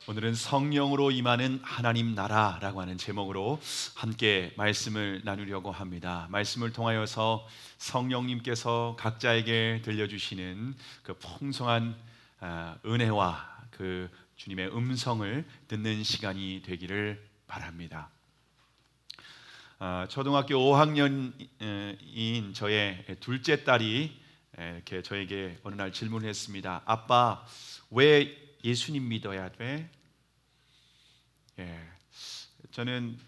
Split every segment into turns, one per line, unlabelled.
오늘은 성령으로 임하는 하나님 나라라고 하는 제목으로 함께 말씀을 나누려고 합니다. 말씀을 통하여서 성령님께서 각자에게 들려주시는 그 풍성한 은혜와 그 주님의 음성을 듣는 시간이 되기를 바랍니다. 초등학교 5학년인 저의 둘째 딸이 이렇게 저에게 어느 날 질문을 했습니다. 아빠, 왜 예수님 믿어야 돼? 저는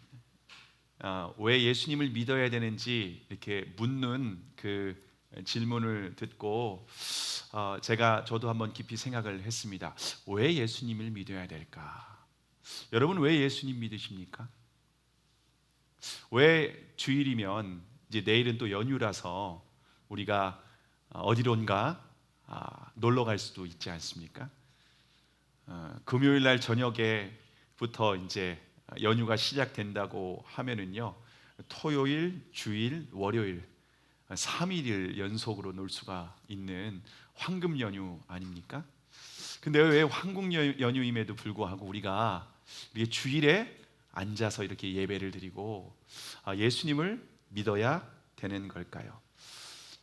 왜 예수님을 믿어야 되는지 이렇게 묻는 그 질문을 듣고 저도 한번 깊이 생각을 했습니다. 왜 예수님을 믿어야 될까? 여러분, 왜 예수님 믿으십니까? 왜 주일이면 이제 내일은 또 연휴라서 우리가 어디론가 놀러 갈 수도 있지 않습니까? 금요일 날 저녁에부터 이제 연휴가 시작된다고 하면은요, 토요일, 주일, 월요일 3일을 연속으로 놀 수가 있는 황금 연휴 아닙니까? 근데 왜 황금 연휴임에도 불구하고 우리가 주일에 앉아서 이렇게 예배를 드리고 예수님을 믿어야 되는 걸까요?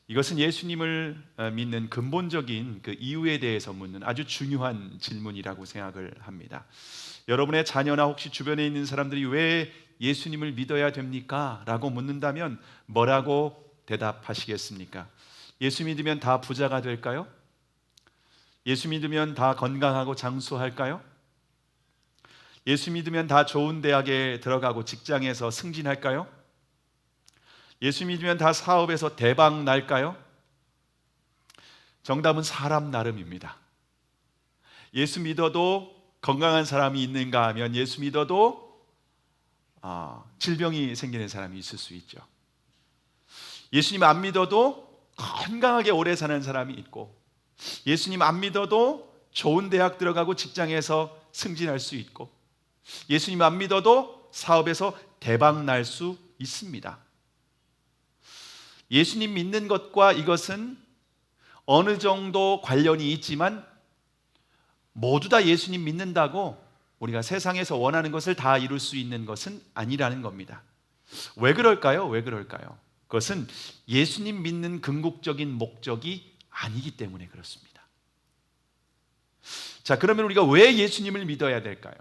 이것은 예수님을 믿는 근본적인 그 이유에 대해서 묻는 아주 중요한 질문이라고 생각을 합니다. 여러분의 자녀나 혹시 주변에 있는 사람들이 왜 예수님을 믿어야 됩니까? 라고 묻는다면 뭐라고 대답하시겠습니까? 예수 믿으면 다 부자가 될까요? 예수 믿으면 다 건강하고 장수할까요? 예수 믿으면 다 좋은 대학에 들어가고 직장에서 승진할까요? 예수 믿으면 다 사업에서 대박 날까요? 정답은 사람 나름입니다. 예수 믿어도 건강한 사람이 있는가 하면 예수 믿어도 질병이 생기는 사람이 있을 수 있죠. 예수님 안 믿어도 건강하게 오래 사는 사람이 있고, 예수님 안 믿어도 좋은 대학 들어가고 직장에서 승진할 수 있고, 예수님 안 믿어도 사업에서 대박 날 수 있습니다. 예수님 믿는 것과 이것은 어느 정도 관련이 있지만 모두 다 예수님 믿는다고 우리가 세상에서 원하는 것을 다 이룰 수 있는 것은 아니라는 겁니다. 왜 그럴까요? 왜 그럴까요? 그것은 예수님 믿는 궁극적인 목적이 아니기 때문에 그렇습니다. 자, 그러면 우리가 왜 예수님을 믿어야 될까요?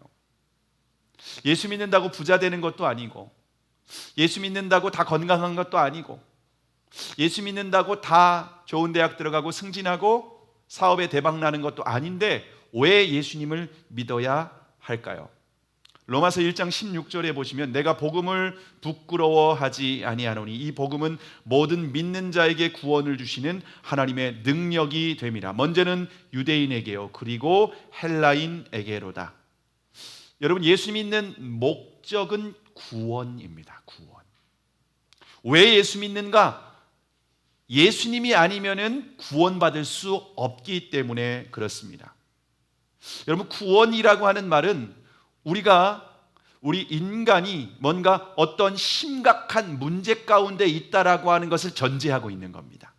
예수 믿는다고 부자 되는 것도 아니고, 예수 믿는다고 다 건강한 것도 아니고, 예수 믿는다고 다 좋은 대학 들어가고 승진하고 사업에 대박 나는 것도 아닌데 왜 예수님을 믿어야 할까요? 로마서 1장 16절에 보시면 내가 복음을 부끄러워하지 아니하노니 이 복음은 모든 믿는 자에게 구원을 주시는 하나님의 능력이 됨이라. 먼저는 유대인에게요, 그리고 헬라인에게로다. 여러분, 예수 믿는 목적은 구원입니다. 구원. 왜 예수 믿는가? 예수님이 아니면은 구원받을 수 없기 때문에 그렇습니다. 여러분, 구원이라고 하는 말은 우리 인간이 뭔가 어떤 심각한 문제 가운데 있다라고 하는 것을 전제하고 있는 겁니다.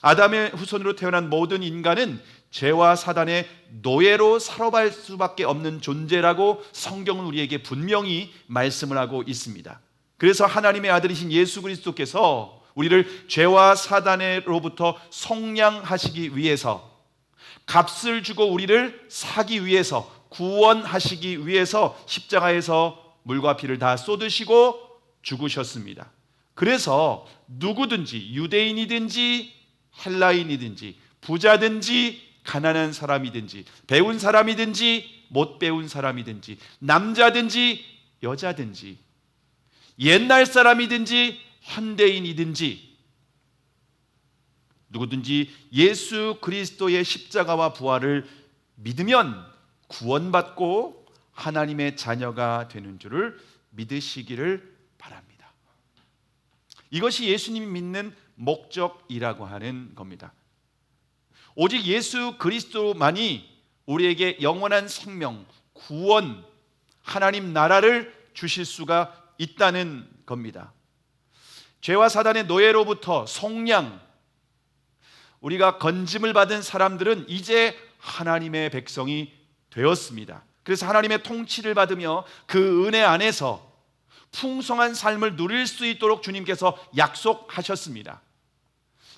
아담의 후손으로 태어난 모든 인간은 죄와 사단의 노예로 살아갈 수밖에 없는 존재라고 성경은 우리에게 분명히 말씀을 하고 있습니다. 그래서 하나님의 아들이신 예수 그리스도께서 우리를 죄와 사단으로부터 속량하시기 위해서, 값을 주고 우리를 사기 위해서, 구원하시기 위해서 십자가에서 물과 피를 다 쏟으시고 죽으셨습니다. 그래서 누구든지, 유대인이든지 헬라인이든지 부자든지 가난한 사람이든지 배운 사람이든지 못 배운 사람이든지 남자든지 여자든지 옛날 사람이든지 현대인이든지 누구든지 예수 그리스도의 십자가와 부활을 믿으면 구원받고 하나님의 자녀가 되는 줄을 믿으시기를 바랍니다. 이것이 예수님이 믿는 목적이라고 하는 겁니다. 오직 예수 그리스도만이 우리에게 영원한 생명, 구원, 하나님 나라를 주실 수가 있다는 겁니다. 죄와 사단의 노예로부터 속량, 우리가 건짐을 받은 사람들은 이제 하나님의 백성이 되었습니다. 그래서 하나님의 통치를 받으며 그 은혜 안에서 풍성한 삶을 누릴 수 있도록 주님께서 약속하셨습니다.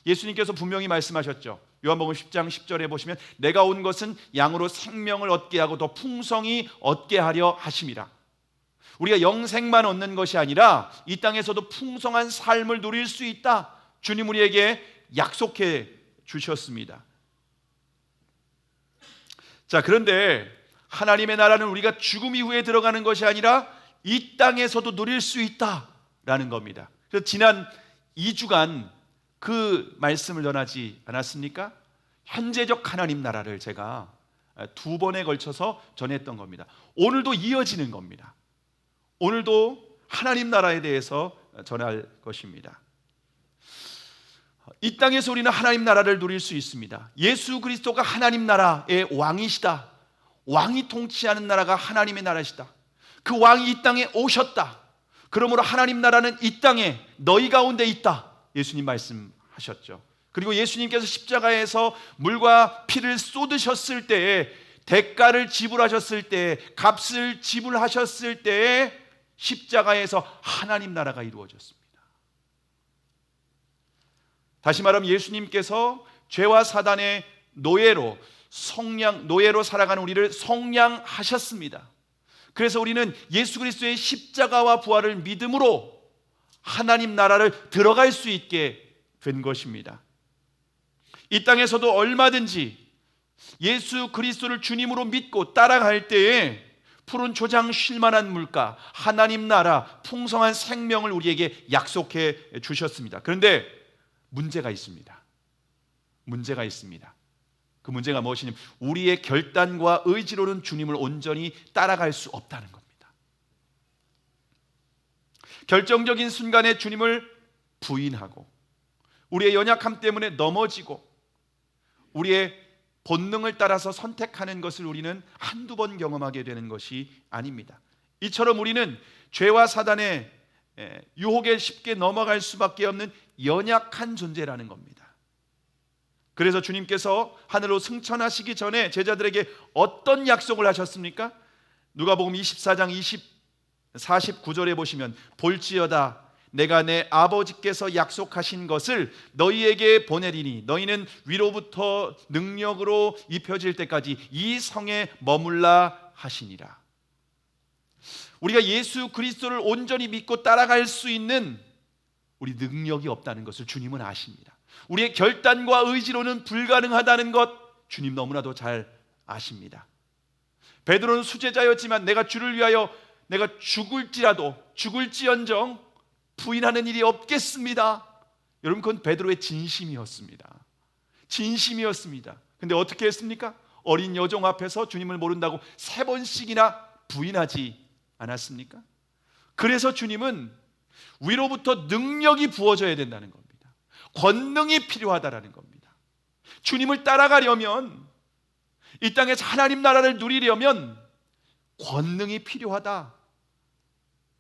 예수님께서 분명히 말씀하셨죠. 요한복음 10장 10절에 보시면 내가 온 것은 양으로 생명을 얻게 하고 더 풍성히 얻게 하려 하심이라. 우리가 영생만 얻는 것이 아니라 이 땅에서도 풍성한 삶을 누릴 수 있다, 주님 우리에게 약속해 주셨습니다. 자, 그런데 하나님의 나라는 우리가 죽음 이후에 들어가는 것이 아니라 이 땅에서도 누릴 수 있다라는 겁니다. 그래서 지난 2주간 그 말씀을 전하지 않았습니까? 현재적 하나님 나라를 제가 2번에 걸쳐서 전했던 겁니다. 오늘도 이어지는 겁니다. 오늘도 하나님 나라에 대해서 전할 것입니다. 이 땅에서 우리는 하나님 나라를 누릴 수 있습니다. 예수 그리스도가 하나님 나라의 왕이시다. 왕이 통치하는 나라가 하나님의 나라시다. 그 왕이 이 땅에 오셨다. 그러므로 하나님 나라는 이 땅에 너희 가운데 있다, 예수님 말씀하셨죠. 그리고 예수님께서 십자가에서 물과 피를 쏟으셨을 때에, 대가를 지불하셨을 때에, 값을 지불하셨을 때에 십자가에서 하나님 나라가 이루어졌습니다. 다시 말하면 예수님께서 죄와 사단의 노예로 살아가는 우리를 속량하셨습니다. 그래서 우리는 예수 그리스도의 십자가와 부활을 믿음으로 하나님 나라를 들어갈 수 있게 된 것입니다. 이 땅에서도 얼마든지 예수 그리스도를 주님으로 믿고 따라갈 때에 푸른 초장 쉴만한 물가, 하나님 나라, 풍성한 생명을 우리에게 약속해 주셨습니다. 그런데 문제가 있습니다. 문제가 있습니다. 그 문제가 무엇이냐면 우리의 결단과 의지로는 주님을 온전히 따라갈 수 없다는 겁니다. 결정적인 순간에 주님을 부인하고 우리의 연약함 때문에 넘어지고 우리의 본능을 따라서 선택하는 것을 우리는 한두 번 경험하게 되는 것이 아닙니다. 이처럼 우리는 죄와 사단의 유혹에 쉽게 넘어갈 수밖에 없는 연약한 존재라는 겁니다. 그래서 주님께서 하늘로 승천하시기 전에 제자들에게 어떤 약속을 하셨습니까? 누가복음 24장 49절에 보시면 볼지어다 내가 내 아버지께서 약속하신 것을 너희에게 보내리니 너희는 위로부터 능력으로 입혀질 때까지 이 성에 머물라 하시니라. 우리가 예수 그리스도를 온전히 믿고 따라갈 수 있는 우리 능력이 없다는 것을 주님은 아십니다. 우리의 결단과 의지로는 불가능하다는 것 주님 너무나도 잘 아십니다. 베드로는 수제자였지만 내가 주를 위하여 내가 죽을지언정 부인하는 일이 없겠습니다. 여러분, 그건 베드로의 진심이었습니다. 진심이었습니다. 근데 어떻게 했습니까? 어린 여종 앞에서 주님을 모른다고 3번씩이나 부인하지 않았습니까? 그래서 주님은 위로부터 능력이 부어져야 된다는 겁니다. 권능이 필요하다라는 겁니다. 주님을 따라가려면, 이 땅에서 하나님 나라를 누리려면 권능이 필요하다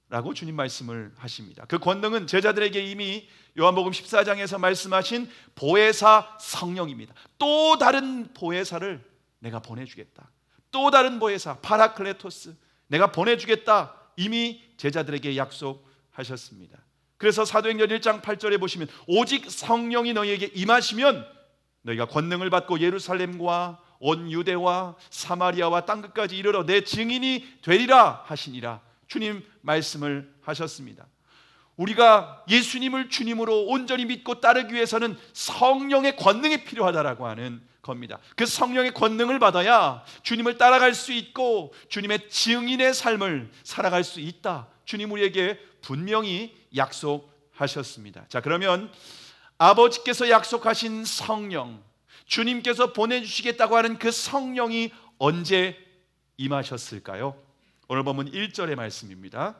라고 주님 말씀을 하십니다. 그 권능은 제자들에게 이미 요한복음 14장에서 말씀하신 보혜사 성령입니다. 또 다른 보혜사를 내가 보내주겠다. 또 다른 보혜사 파라클레토스 내가 보내주겠다. 이미 제자들에게 약속하셨습니다. 그래서 사도행전 1장 8절에 보시면 오직 성령이 너희에게 임하시면 너희가 권능을 받고 예루살렘과 온 유대와 사마리아와 땅끝까지 이르러 내 증인이 되리라 하시니라. 주님 말씀을 하셨습니다. 우리가 예수님을 주님으로 온전히 믿고 따르기 위해서는 성령의 권능이 필요하다라고 하는 겁니다. 그 성령의 권능을 받아야 주님을 따라갈 수 있고 주님의 증인의 삶을 살아갈 수 있다. 주님 우리에게 분명히 약속하셨습니다. 자, 그러면 아버지께서 약속하신 성령, 주님께서 보내주시겠다고 하는 그 성령이 언제 임하셨을까요? 오늘 본문 1절의 말씀입니다.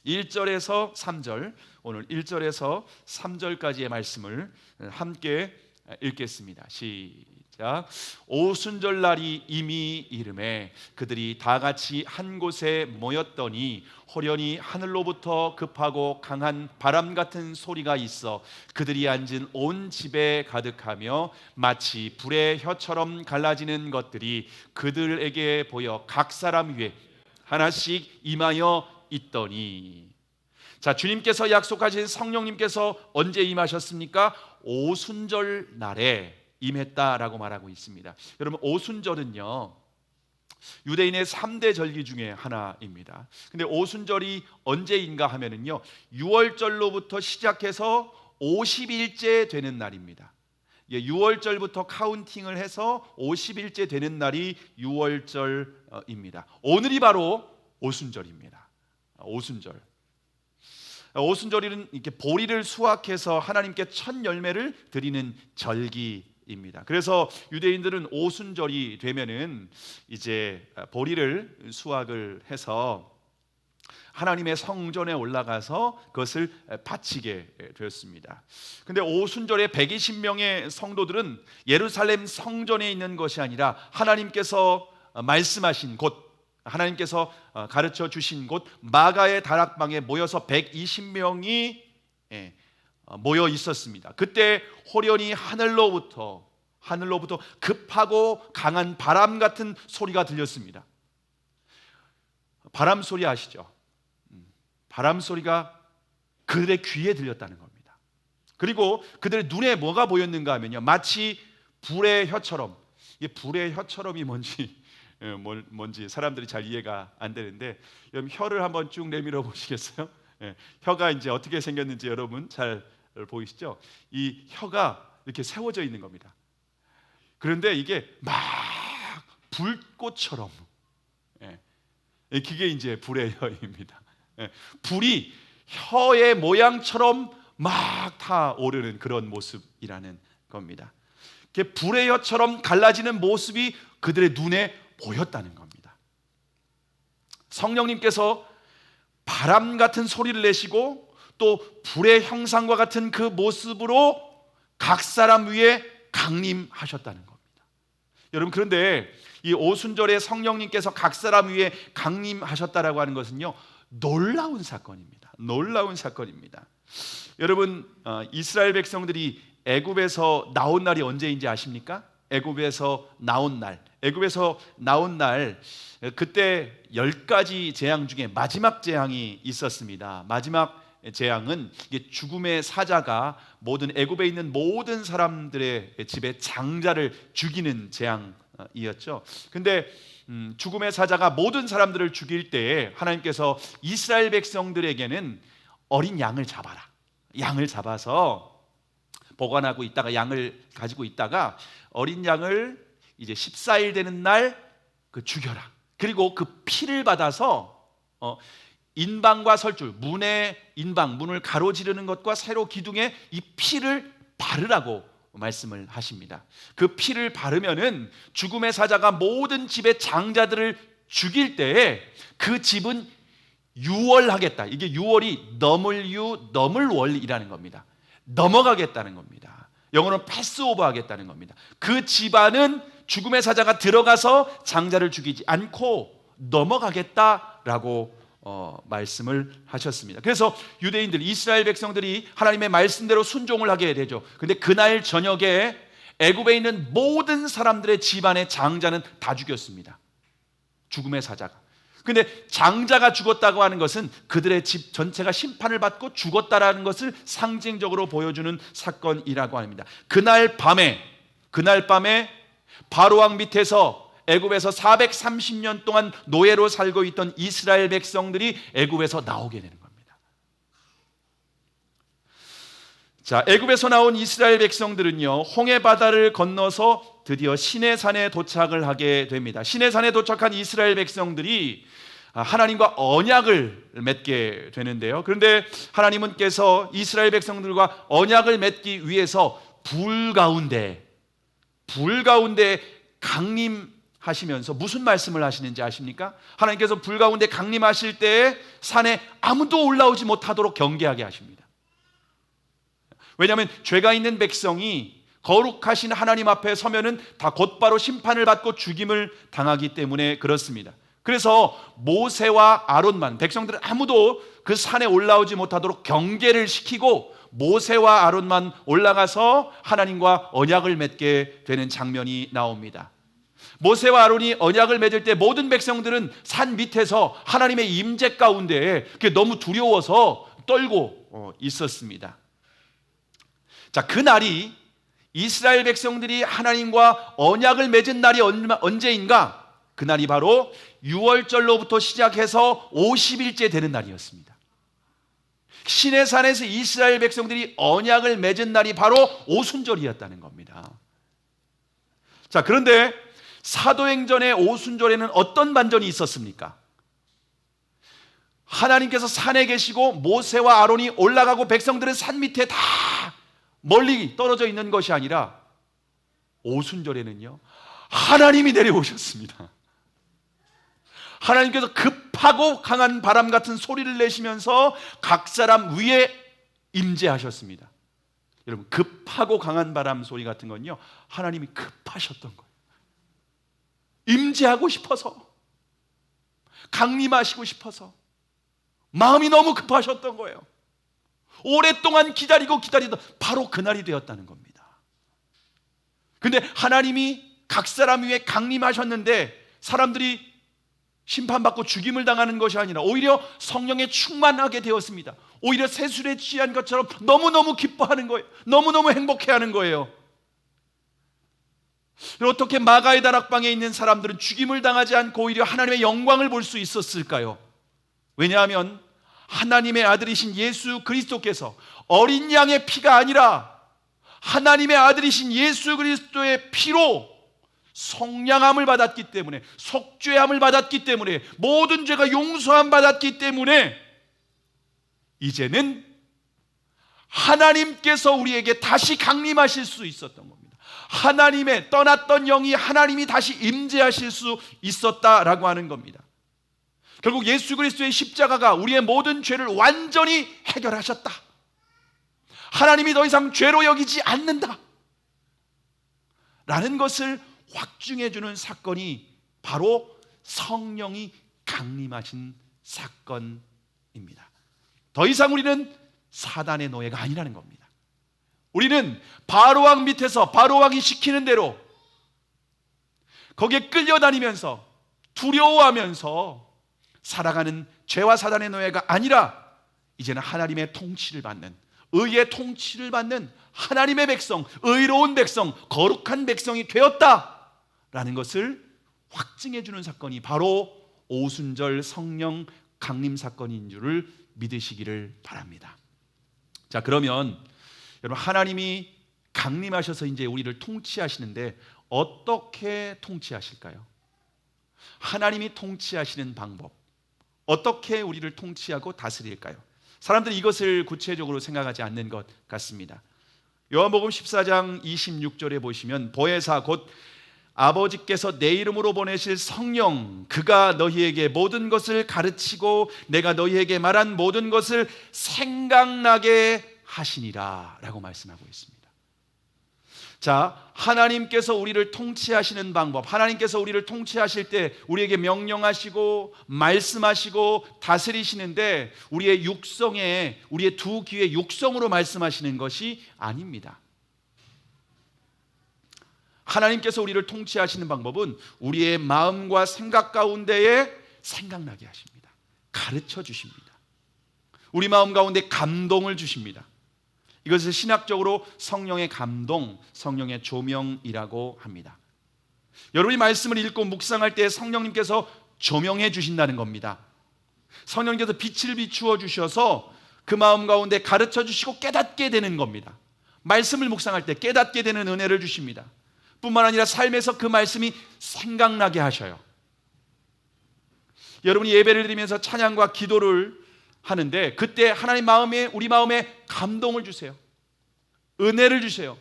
1절에서 3절, 오늘 1절에서 3절까지의 말씀을 함께 읽겠습니다. 시작. 오순절 날이 이미 이르매 그들이 다 같이 한 곳에 모였더니 호련히 하늘로부터 급하고 강한 바람 같은 소리가 있어 그들이 앉은 온 집에 가득하며 마치 불의 혀처럼 갈라지는 것들이 그들에게 보여 각 사람 위에 하나씩 임하여 있더니. 자, 주님께서 약속하신 성령님께서 언제 임하셨습니까? 오순절 날에 임했다라고 말하고 있습니다. 여러분, 오순절은요 유대인의 3대 절기 중에 하나입니다. 근데 오순절이 언제인가 하면은요 6월절로부터 시작해서 50일째 되는 날입니다. 6월절부터 카운팅을 해서 50일째 되는 날이 6월절입니다. 오늘이 바로 오순절입니다. 오순절. 오순절은 이렇게 보리를 수확해서 하나님께 첫 열매를 드리는 절기입니다. 그래서 유대인들은 오순절이 되면은 이제 보리를 수확을 해서 하나님의 성전에 올라가서 그것을 바치게 되었습니다. 근데 오순절에 120명의 성도들은 예루살렘 성전에 있는 것이 아니라 하나님께서 말씀하신 곳, 하나님께서 가르쳐 주신 곳 마가의 다락방에 모여서 120명이 모여 있었습니다. 그때 호련히 하늘로부터 급하고 강한 바람 같은 소리가 들렸습니다. 바람 소리 아시죠? 바람 소리가 그들의 귀에 들렸다는 겁니다. 그리고 그들의 눈에 뭐가 보였는가 하면요 마치 불의 혀처럼. 이게 불의 혀처럼이 뭔지 사람들이 잘 이해가 안 되는데 여러분 혀를 한번 쭉 내밀어 보시겠어요? 혀가 이제 어떻게 생겼는지 여러분 잘 보이시죠? 이 혀가 이렇게 세워져 있는 겁니다. 그런데 이게 막 불꽃처럼 그게 이제 불의 혀입니다. 불이 혀의 모양처럼 막 타오르는 그런 모습이라는 겁니다. 불의 혀처럼 갈라지는 모습이 그들의 눈에 보였다는 겁니다. 성령님께서 바람 같은 소리를 내시고 또 불의 형상과 같은 그 모습으로 각 사람 위에 강림하셨다는 겁니다. 여러분, 그런데 이 오순절에 성령님께서 각 사람 위에 강림하셨다라고 하는 것은요 놀라운 사건입니다. 놀라운 사건입니다. 여러분, 이스라엘 백성들이 애굽에서 나온 날이 언제인지 아십니까? 애굽에서 나온 날 그때 10가지 재앙 중에 마지막 재앙이 있었습니다. 마지막 재앙은 이게 죽음의 사자가 모든 애굽에 있는 모든 사람들의 집에 장자를 죽이는 재앙이었죠. 근데 죽음의 사자가 모든 사람들을 죽일 때에 하나님께서 이스라엘 백성들에게는 어린 양을 잡아라. 양을 잡아서 보관하고 있다가 양을 가지고 있다가 어린 양을 이제 14일 되는 날 그 죽여라. 그리고 그 피를 받아서 인방과 설줄, 문의 인방, 문을 가로지르는 것과 세로 기둥에 이 피를 바르라고 말씀을 하십니다. 그 피를 바르면은 죽음의 사자가 모든 집의 장자들을 죽일 때에 그 집은 유월하겠다. 이게 유월이 넘을 월이라는 겁니다. 넘어가겠다는 겁니다. 영어로는 패스오버 하겠다는 겁니다. 그 집안은 죽음의 사자가 들어가서 장자를 죽이지 않고 넘어가겠다라고 말씀을 하셨습니다. 그래서 유대인들, 이스라엘 백성들이 하나님의 말씀대로 순종을 하게 되죠. 근데 그날 저녁에 애굽에 있는 모든 사람들의 집안의 장자는 다 죽였습니다. 죽음의 사자가. 근데 장자가 죽었다고 하는 것은 그들의 집 전체가 심판을 받고 죽었다라는 것을 상징적으로 보여주는 사건이라고 합니다. 그날 밤에 바로왕 밑에서 애굽에서 430년 동안 노예로 살고 있던 이스라엘 백성들이 애굽에서 나오게 되는 겁니다. 자, 애굽에서 나온 이스라엘 백성들은요 홍해 바다를 건너서 드디어 시내산에 도착을 하게 됩니다. 시내산에 도착한 이스라엘 백성들이 하나님과 언약을 맺게 되는데요. 그런데 하나님께서 이스라엘 백성들과 언약을 맺기 위해서 불 가운데 강림하시면서 무슨 말씀을 하시는지 아십니까? 하나님께서 불 가운데 강림하실 때에 산에 아무도 올라오지 못하도록 경계하게 하십니다. 왜냐하면 죄가 있는 백성이 거룩하신 하나님 앞에 서면은 다 곧바로 심판을 받고 죽임을 당하기 때문에 그렇습니다. 그래서 모세와 아론만, 백성들은 아무도 그 산에 올라오지 못하도록 경계를 시키고 모세와 아론만 올라가서 하나님과 언약을 맺게 되는 장면이 나옵니다. 모세와 아론이 언약을 맺을 때 모든 백성들은 산 밑에서 하나님의 임재 가운데 그게 너무 두려워서 떨고 있었습니다. 자, 그 날이 이스라엘 백성들이 하나님과 언약을 맺은 날이 언제인가? 그 날이 바로 6월절로부터 시작해서 50일째 되는 날이었습니다. 시내산에서 이스라엘 백성들이 언약을 맺은 날이 바로 오순절이었다는 겁니다. 자, 그런데 사도행전의 오순절에는 어떤 반전이 있었습니까? 하나님께서 산에 계시고 모세와 아론이 올라가고 백성들은 산 밑에 다 멀리 떨어져 있는 것이 아니라 오순절에는요, 하나님이 내려오셨습니다. 하나님께서 급하고 강한 바람 같은 소리를 내시면서 각 사람 위에 임재하셨습니다. 여러분, 급하고 강한 바람 소리 같은 건요, 하나님이 급하셨던 거예요. 임재하고 싶어서, 강림하시고 싶어서 마음이 너무 급하셨던 거예요. 오랫동안 기다리고 기다리다 바로 그날이 되었다는 겁니다. 근데 하나님이 각 사람 위에 강림하셨는데 사람들이 심판받고 죽임을 당하는 것이 아니라 오히려 성령에 충만하게 되었습니다. 오히려 세술에 취한 것처럼 너무너무 기뻐하는 거예요. 너무너무 행복해하는 거예요. 어떻게 마가의 다락방에 있는 사람들은 죽임을 당하지 않고 오히려 하나님의 영광을 볼 수 있었을까요? 왜냐하면 하나님의 아들이신 예수 그리스도께서 어린 양의 피가 아니라 하나님의 아들이신 예수 그리스도의 피로 성량함을 받았기 때문에, 속죄함을 받았기 때문에, 모든 죄가 용서함 받았기 때문에 이제는 하나님께서 우리에게 다시 강림하실 수 있었던 겁니다. 하나님의 떠났던 영이 하나님이 다시 임재하실 수 있었다라고 하는 겁니다. 결국 예수 그리스도의 십자가가 우리의 모든 죄를 완전히 해결하셨다. 하나님이 더 이상 죄로 여기지 않는다 라는 것을 확증해 주는 사건이 바로 성령이 강림하신 사건입니다. 더 이상 우리는 사단의 노예가 아니라는 겁니다. 우리는 바로왕 밑에서 바로왕이 시키는 대로 거기에 끌려다니면서 두려워하면서 살아가는 죄와 사단의 노예가 아니라 이제는 하나님의 통치를 받는, 의의 통치를 받는 하나님의 백성, 의로운 백성, 거룩한 백성이 되었다라는 것을 확증해 주는 사건이 바로 오순절 성령 강림 사건인 줄을 믿으시기를 바랍니다. 자, 그러면 여러분, 하나님이 강림하셔서 이제 우리를 통치하시는데 어떻게 통치하실까요? 하나님이 통치하시는 방법, 어떻게 우리를 통치하고 다스릴까요? 사람들이 이것을 구체적으로 생각하지 않는 것 같습니다. 요한복음 14장 26절에 보시면 보혜사 곧 아버지께서 내 이름으로 보내실 성령, 그가 너희에게 모든 것을 가르치고 내가 너희에게 말한 모든 것을 생각나게 하시니라 라고 말씀하고 있습니다. 자, 하나님께서 우리를 통치하시는 방법, 하나님께서 우리를 통치하실 때 우리에게 명령하시고 말씀하시고 다스리시는데 우리의 육성에, 우리의 두 귀의 육성으로 말씀하시는 것이 아닙니다. 하나님께서 우리를 통치하시는 방법은 우리의 마음과 생각 가운데에 생각나게 하십니다. 가르쳐 주십니다. 우리 마음 가운데 감동을 주십니다. 이것을 신학적으로 성령의 감동, 성령의 조명이라고 합니다. 여러분이 말씀을 읽고 묵상할 때 성령님께서 조명해 주신다는 겁니다. 성령님께서 빛을 비추어 주셔서 그 마음 가운데 가르쳐 주시고 깨닫게 되는 겁니다. 말씀을 묵상할 때 깨닫게 되는 은혜를 주십니다. 뿐만 아니라 삶에서 그 말씀이 생각나게 하셔요. 여러분이 예배를 드리면서 찬양과 기도를 하는데 그때 하나님 마음에, 우리 마음에 감동을 주세요. 은혜를 주세요.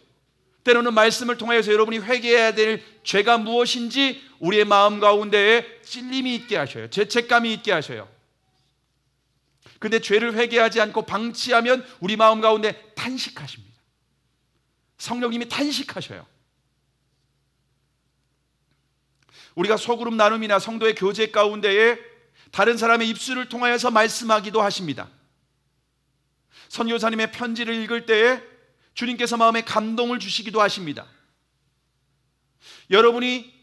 때로는 말씀을 통해서 여러분이 회개해야 될 죄가 무엇인지 우리의 마음 가운데에 찔림이 있게 하셔요. 죄책감이 있게 하셔요. 근데 죄를 회개하지 않고 방치하면 우리 마음 가운데 탄식하십니다. 성령님이 탄식하셔요. 우리가 소그룹 나눔이나 성도의 교제 가운데에 다른 사람의 입술을 통하여서 말씀하기도 하십니다. 선교사님의 편지를 읽을 때에 주님께서 마음에 감동을 주시기도 하십니다. 여러분이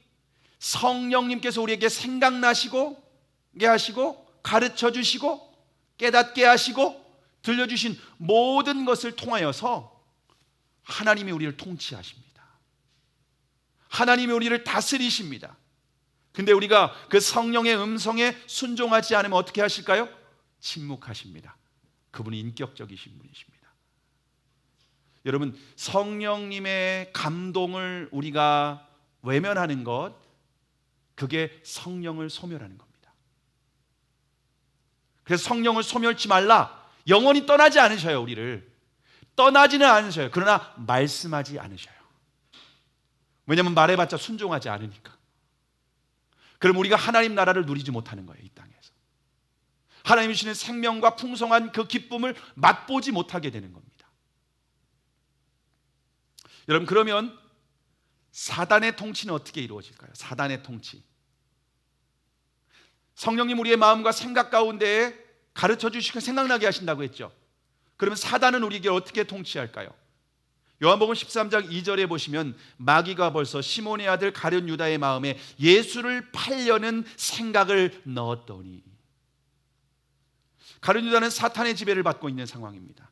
성령님께서 우리에게 생각나시고 하시고 가르쳐 주시고 깨닫게 하시고 들려주신 모든 것을 통하여서 하나님이 우리를 통치하십니다. 하나님이 우리를 다스리십니다. 근데 우리가 그 성령의 음성에 순종하지 않으면 어떻게 하실까요? 침묵하십니다. 그분이 인격적이신 분이십니다. 여러분, 성령님의 감동을 우리가 외면하는 것, 그게 성령을 소멸하는 겁니다. 그래서 성령을 소멸치 말라. 영원히 떠나지 않으셔요. 우리를 떠나지는 않으셔요. 그러나 말씀하지 않으셔요. 왜냐하면 말해봤자 순종하지 않으니까. 그럼 우리가 하나님 나라를 누리지 못하는 거예요. 이 땅에서 하나님이 주시는 생명과 풍성한 그 기쁨을 맛보지 못하게 되는 겁니다. 여러분, 그러면 사단의 통치는 어떻게 이루어질까요? 사단의 통치. 성령님 우리의 마음과 생각 가운데에 가르쳐 주시고 생각나게 하신다고 했죠. 그러면 사단은 우리에게 어떻게 통치할까요? 요한복음 13장 2절에 보시면 마귀가 벌써 시몬의 아들 가룟 유다의 마음에 예수를 팔려는 생각을 넣었더니, 가룟 유다는 사탄의 지배를 받고 있는 상황입니다.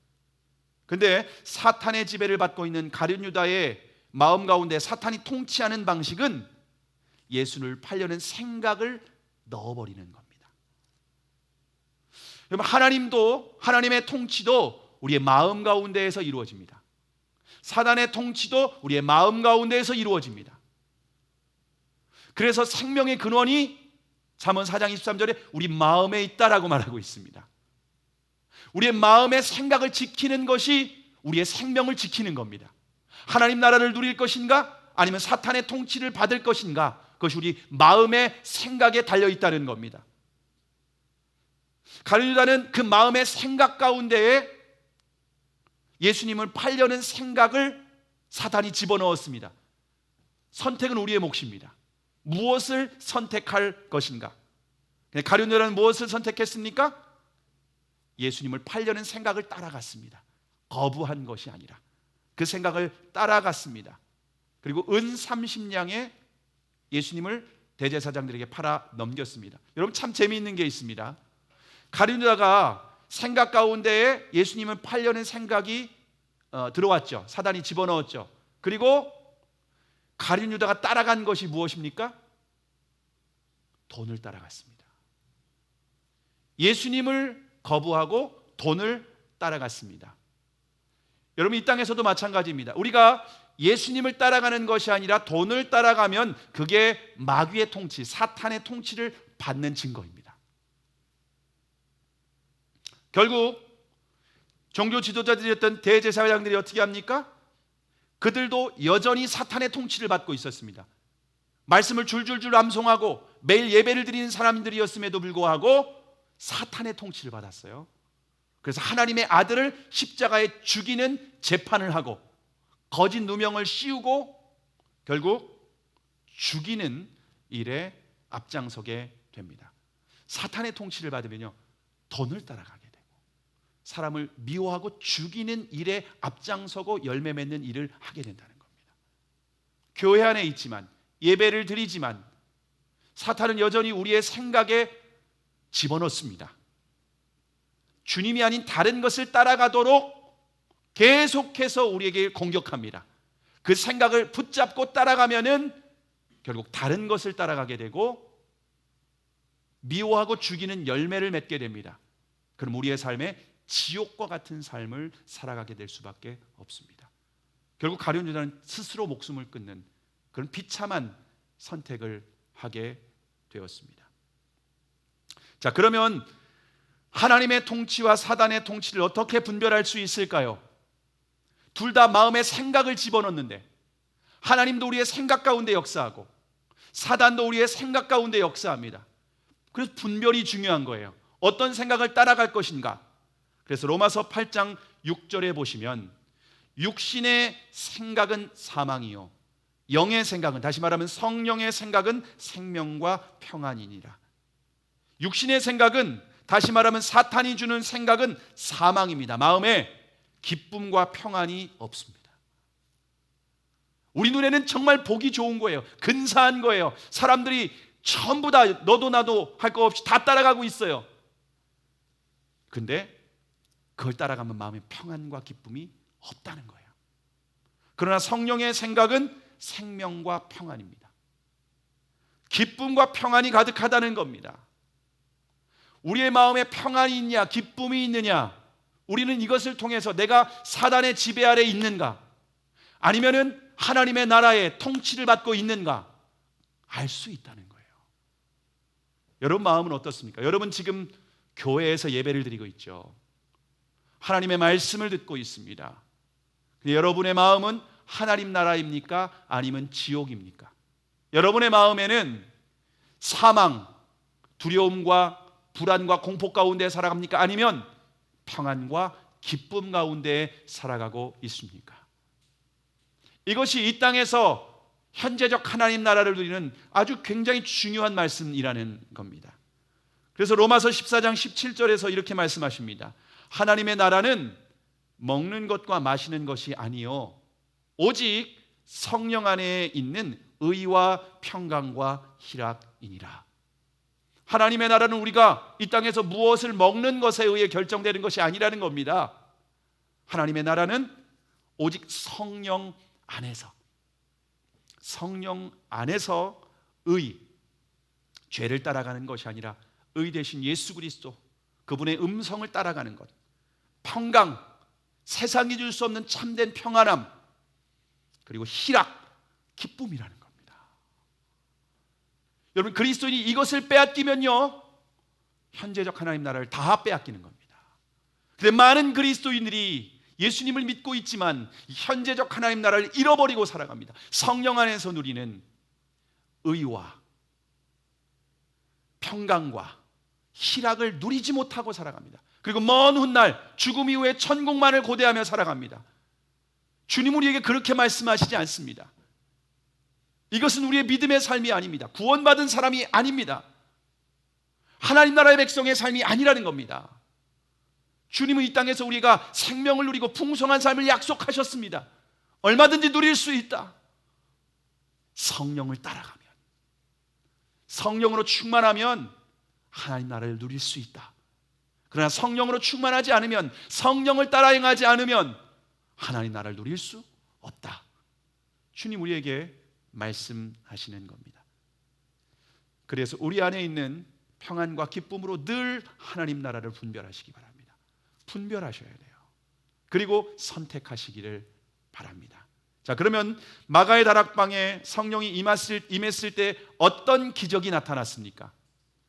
근데 사탄의 지배를 받고 있는 가룟 유다의 마음 가운데 사탄이 통치하는 방식은 예수를 팔려는 생각을 넣어버리는 겁니다. 여러분, 하나님도, 하나님의 통치도 우리의 마음 가운데에서 이루어집니다. 사단의 통치도 우리의 마음 가운데에서 이루어집니다. 그래서 생명의 근원이 잠언 4장 23절에 우리 마음에 있다라고 말하고 있습니다. 우리의 마음의 생각을 지키는 것이 우리의 생명을 지키는 겁니다. 하나님 나라를 누릴 것인가 아니면 사탄의 통치를 받을 것인가, 그것이 우리 마음의 생각에 달려있다는 겁니다. 가룟 유다는 그 마음의 생각 가운데에 예수님을 팔려는 생각을 사탄이 집어넣었습니다. 선택은 우리의 몫입니다. 무엇을 선택할 것인가? 가룟 유다는 무엇을 선택했습니까? 예수님을 팔려는 생각을 따라갔습니다. 거부한 것이 아니라 그 생각을 따라갔습니다. 그리고 은 30냥에 예수님을 대제사장들에게 팔아 넘겼습니다. 여러분, 참 재미있는 게 있습니다. 가룟 유다가 생각 가운데에 예수님을 팔려는 생각이 들어왔죠. 사단이 집어넣었죠. 그리고 가룟 유다가 따라간 것이 무엇입니까? 돈을 따라갔습니다. 예수님을 거부하고 돈을 따라갔습니다. 여러분, 이 땅에서도 마찬가지입니다. 우리가 예수님을 따라가는 것이 아니라 돈을 따라가면 그게 마귀의 통치, 사탄의 통치를 받는 증거입니다. 결국 종교 지도자들이었던 대제사장들이 어떻게 합니까? 그들도 여전히 사탄의 통치를 받고 있었습니다. 말씀을 줄줄줄 암송하고 매일 예배를 드리는 사람들이었음에도 불구하고 사탄의 통치를 받았어요. 그래서 하나님의 아들을 십자가에 죽이는 재판을 하고 거짓 누명을 씌우고 결국 죽이는 일에 앞장서게 됩니다. 사탄의 통치를 받으면요, 돈을 따라가게 되고 사람을 미워하고 죽이는 일에 앞장서고 열매 맺는 일을 하게 된다는 겁니다. 교회 안에 있지만, 예배를 드리지만 사탄은 여전히 우리의 생각에 집어넣습니다. 주님이 아닌 다른 것을 따라가도록 계속해서 우리에게 공격합니다. 그 생각을 붙잡고 따라가면은 결국 다른 것을 따라가게 되고 미워하고 죽이는 열매를 맺게 됩니다. 그럼 우리의 삶에 지옥과 같은 삶을 살아가게 될 수밖에 없습니다. 결국 가룟 유다는 스스로 목숨을 끊는 그런 비참한 선택을 하게 되었습니다. 자, 그러면 하나님의 통치와 사단의 통치를 어떻게 분별할 수 있을까요? 둘 다 마음의 생각을 집어넣는데 하나님도 우리의 생각 가운데 역사하고 사단도 우리의 생각 가운데 역사합니다. 그래서 분별이 중요한 거예요. 어떤 생각을 따라갈 것인가? 그래서 로마서 8장 6절에 보시면 육신의 생각은 사망이요 영의 생각은, 다시 말하면 성령의 생각은 생명과 평안이니라. 육신의 생각은, 다시 말하면 사탄이 주는 생각은 사망입니다. 마음에 기쁨과 평안이 없습니다. 우리 눈에는 정말 보기 좋은 거예요. 근사한 거예요. 사람들이 전부 다 너도 나도 할 거 없이 다 따라가고 있어요. 근데 그걸 따라가면 마음에 평안과 기쁨이 없다는 거예요. 그러나 성령의 생각은 생명과 평안입니다. 기쁨과 평안이 가득하다는 겁니다. 우리의 마음에 평안이 있냐, 기쁨이 있느냐, 우리는 이것을 통해서 내가 사단의 지배 아래 있는가, 아니면은 하나님의 나라의 통치를 받고 있는가 알 수 있다는 거예요. 여러분 마음은 어떻습니까? 여러분 지금 교회에서 예배를 드리고 있죠. 하나님의 말씀을 듣고 있습니다. 근데 여러분의 마음은 하나님 나라입니까? 아니면 지옥입니까? 여러분의 마음에는 사망, 두려움과 불안과 공포 가운데 살아갑니까? 아니면 평안과 기쁨 가운데 살아가고 있습니까? 이것이 이 땅에서 현재적 하나님 나라를 누리는 아주 굉장히 중요한 말씀이라는 겁니다. 그래서 로마서 14장 17절에서 이렇게 말씀하십니다. 하나님의 나라는 먹는 것과 마시는 것이 아니요 오직 성령 안에 있는 의와 평강과 희락이니라. 하나님의 나라는 우리가 이 땅에서 무엇을 먹는 것에 의해 결정되는 것이 아니라는 겁니다. 하나님의 나라는 오직 성령 안에서, 성령 안에서 의, 죄를 따라가는 것이 아니라 의 대신 예수 그리스도, 그분의 음성을 따라가는 것, 평강, 세상이 줄 수 없는 참된 평안함, 그리고 희락, 기쁨이라는 겁니다. 여러분 그리스도인이 이것을 빼앗기면요 현재적 하나님 나라를 다 빼앗기는 겁니다. 그런데 많은 그리스도인들이 예수님을 믿고 있지만 현재적 하나님 나라를 잃어버리고 살아갑니다. 성령 안에서 누리는 의와 평강과 희락을 누리지 못하고 살아갑니다. 그리고 먼 훗날 죽음 이후에 천국만을 고대하며 살아갑니다. 주님 우리에게 그렇게 말씀하시지 않습니다. 이것은 우리의 믿음의 삶이 아닙니다. 구원받은 사람이 아닙니다. 하나님 나라의 백성의 삶이 아니라는 겁니다. 주님은 이 땅에서 우리가 생명을 누리고 풍성한 삶을 약속하셨습니다. 얼마든지 누릴 수 있다. 성령을 따라가면, 성령으로 충만하면 하나님 나라를 누릴 수 있다. 그러나 성령으로 충만하지 않으면, 성령을 따라 행하지 않으면 하나님 나라를 누릴 수 없다. 주님 우리에게 말씀하시는 겁니다. 그래서 우리 안에 있는 평안과 기쁨으로 늘 하나님 나라를 분별하시기 바랍니다. 분별하셔야 돼요. 그리고 선택하시기를 바랍니다. 자, 그러면 마가의 다락방에 성령이 임했을 때 어떤 기적이 나타났습니까?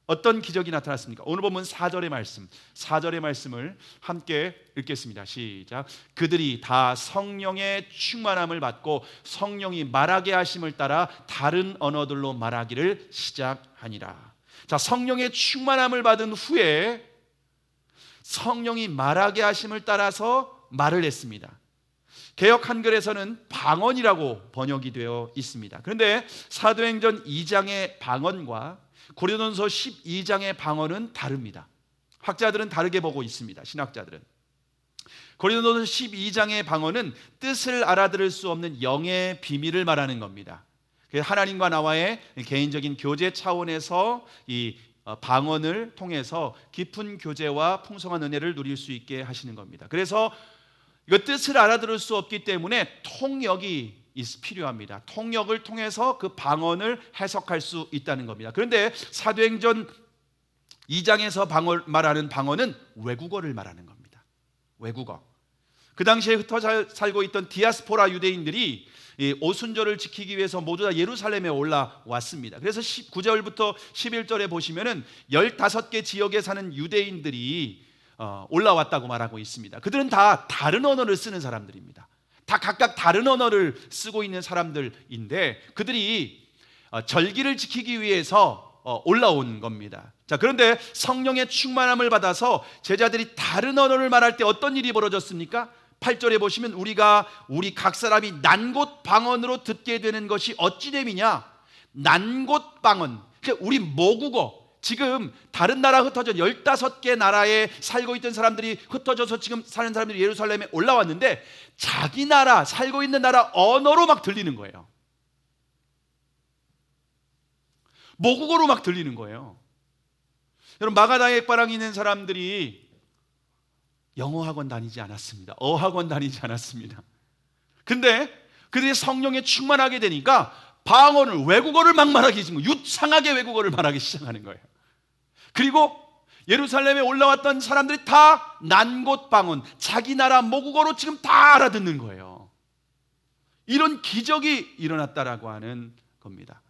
어떤 기적이 나타났습니까? 오늘 보면 4절의 말씀, 4절의 말씀을 함께 읽겠습니다. 시작. 그들이 다 성령의 충만함을 받고 성령이 말하게 하심을 따라 다른 언어들로 말하기를 시작하니라. 자, 성령의 충만함을 받은 후에 성령이 말하게 하심을 따라서 말을 했습니다. 개역 한글에서는 방언이라고 번역이 되어 있습니다. 그런데 사도행전 2장의 방언과 고린도전서 12장의 방언은 다릅니다. 학자들은 다르게 보고 있습니다. 신학자들은 고린도전서 12장의 방언은 뜻을 알아들을 수 없는 영의 비밀을 말하는 겁니다. 하나님과 나와의 개인적인 교제 차원에서 이 방언을 통해서 깊은 교제와 풍성한 은혜를 누릴 수 있게 하시는 겁니다. 그래서 이거 뜻을 알아들을 수 없기 때문에 통역이 필요합니다. 통역을 통해서 그 방언을 해석할 수 있다는 겁니다. 그런데 사도행전 2장에서 말하는 방언은 외국어를 말하는 겁니다. 외국어. 그 당시에 흩어 살고 있던 디아스포라 유대인들이 오순절을 지키기 위해서 모두 다 예루살렘에 올라왔습니다. 그래서 9절부터 11절에 보시면은 15개 지역에 사는 유대인들이 올라왔다고 말하고 있습니다. 그들은 다 다른 언어를 쓰는 사람들입니다. 다 각각 다른 언어를 쓰고 있는 사람들인데 그들이 절기를 지키기 위해서 올라온 겁니다. 자, 그런데 성령의 충만함을 받아서 제자들이 다른 언어를 말할 때 어떤 일이 벌어졌습니까? 8절에 보시면 우리 각 사람이 난곳 방언으로 듣게 되는 것이 어찌 됨이냐. 난곳 방언, 그러니까 우리 모국어. 지금 다른 나라 흩어져 15개 나라에 살고 있던 사람들이 흩어져서 지금 사는 사람들이 예루살렘에 올라왔는데 자기 나라, 살고 있는 나라 언어로 막 들리는 거예요. 모국어로 막 들리는 거예요. 여러분, 마가다의 바랑에 있는 사람들이 영어 학원 다니지 않았습니다. 어학원 다니지 않았습니다. 근데 그들이 성령에 충만하게 되니까 방언을, 외국어를 막 말하기 시작하고 유창하게 외국어를 말하기 시작하는 거예요. 그리고 예루살렘에 올라왔던 사람들이 다 난곳 방언, 자기 나라 모국어로 지금 다 알아듣는 거예요. 이런 기적이 일어났다라고 하는 겁니다.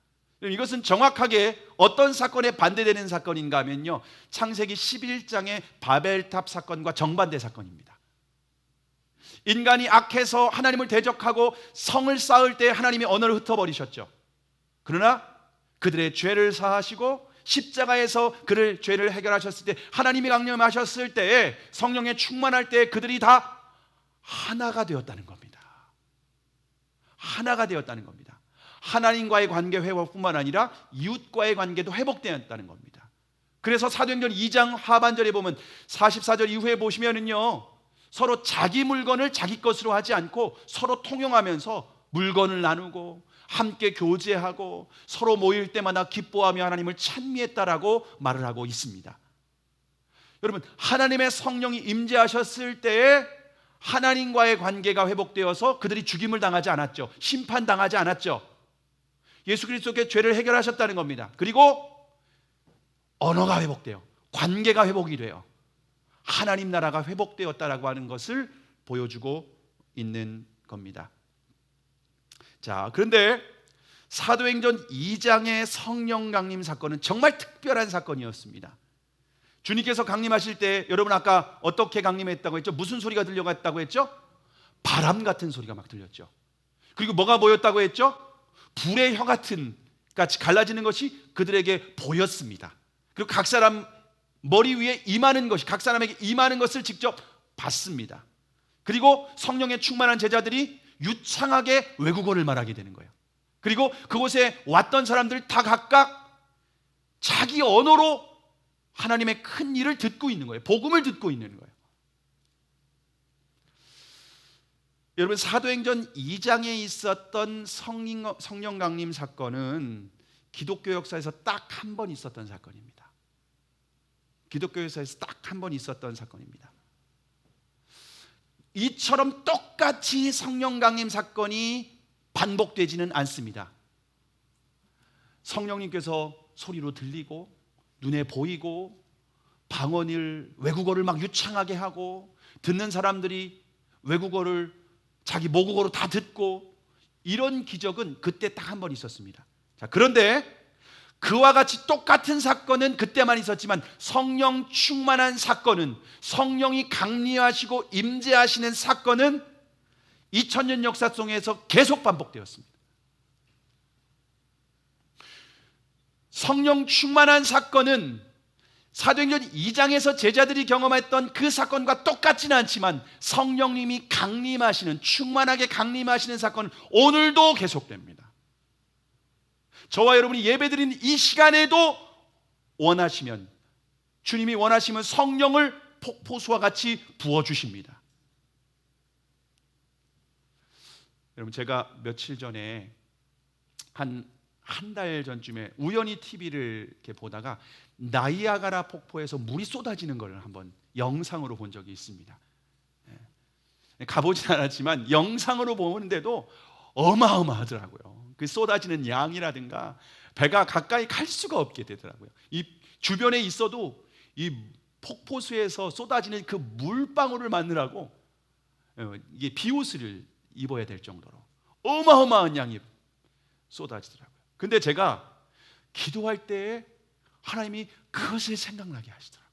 이것은 정확하게 어떤 사건에 반대되는 사건인가 하면요, 창세기 11장의 바벨탑 사건과 정반대 사건입니다. 인간이 악해서 하나님을 대적하고 성을 쌓을 때 하나님이 언어를 흩어버리셨죠. 그러나 그들의 죄를 사하시고 십자가에서 그들 죄를 해결하셨을 때, 하나님이 강림하셨을 때에, 성령에 충만할 때 그들이 다 하나가 되었다는 겁니다. 하나가 되었다는 겁니다. 하나님과의 관계 회복뿐만 아니라 이웃과의 관계도 회복되었다는 겁니다. 그래서 사도행전 2장 하반절에 보면 44절 이후에 보시면은요, 서로 자기 물건을 자기 것으로 하지 않고 서로 통용하면서 물건을 나누고 함께 교제하고 서로 모일 때마다 기뻐하며 하나님을 찬미했다라고 말을 하고 있습니다. 여러분, 하나님의 성령이 임재하셨을 때에 하나님과의 관계가 회복되어서 그들이 죽임을 당하지 않았죠. 심판당하지 않았죠. 예수 그리스도께 죄를 해결하셨다는 겁니다. 그리고 언어가 회복돼요. 관계가 회복이 돼요. 하나님 나라가 회복되었다라고 하는 것을 보여주고 있는 겁니다. 자, 그런데 사도행전 2장의 성령 강림 사건은 정말 특별한 사건이었습니다. 주님께서 강림하실 때 여러분 아까 어떻게 강림했다고 했죠? 무슨 소리가 들려갔다고 했죠? 바람 같은 소리가 막 들렸죠. 그리고 뭐가 보였다고 했죠? 불의 혀 같은 같이 갈라지는 것이 그들에게 보였습니다. 그리고 각 사람 머리 위에 임하는 것이, 각 사람에게 임하는 것을 직접 봤습니다. 그리고 성령에 충만한 제자들이 유창하게 외국어를 말하게 되는 거예요. 그리고 그곳에 왔던 사람들 다 각각 자기 언어로 하나님의 큰 일을 듣고 있는 거예요. 복음을 듣고 있는 거예요. 여러분, 사도행전 2장에 있었던 성령 강림 사건은 기독교 역사에서 딱 한 번 있었던 사건입니다. 기독교 역사에서 딱 한 번 있었던 사건입니다. 이처럼 똑같이 성령 강림 사건이 반복되지는 않습니다. 성령님께서 소리로 들리고 눈에 보이고 방언을, 외국어를 막 유창하게 하고 듣는 사람들이 외국어를 자기 모국어로 다 듣고, 이런 기적은 그때 딱 한 번 있었습니다. 자, 그런데 그와 같이 똑같은 사건은 그때만 있었지만 성령 충만한 사건은, 성령이 강림하시고 임재하시는 사건은 2000년 역사 속에서 계속 반복되었습니다. 성령 충만한 사건은 사도행전 2장에서 제자들이 경험했던 그 사건과 똑같지는 않지만 성령님이 강림하시는, 충만하게 강림하시는 사건은 오늘도 계속됩니다. 저와 여러분이 예배드리는 이 시간에도 원하시면, 주님이 원하시면 성령을 폭포수와 같이 부어주십니다. 여러분, 제가 며칠 전에 한 달 전쯤에 우연히 TV를 이렇게 보다가 나이아가라 폭포에서 물이 쏟아지는 걸 한번 영상으로 본 적이 있습니다. 가보진 않았지만 영상으로 보는데도 어마어마하더라고요. 그 쏟아지는 양이라든가 배가 가까이 갈 수가 없게 되더라고요. 이 주변에 있어도 이 폭포수에서 쏟아지는 그 물방울을 맞느라고 이게 비옷을 입어야 될 정도로 어마어마한 양이 쏟아지더라고요. 근데 제가 기도할 때에 하나님이 그것을 생각나게 하시더라고요.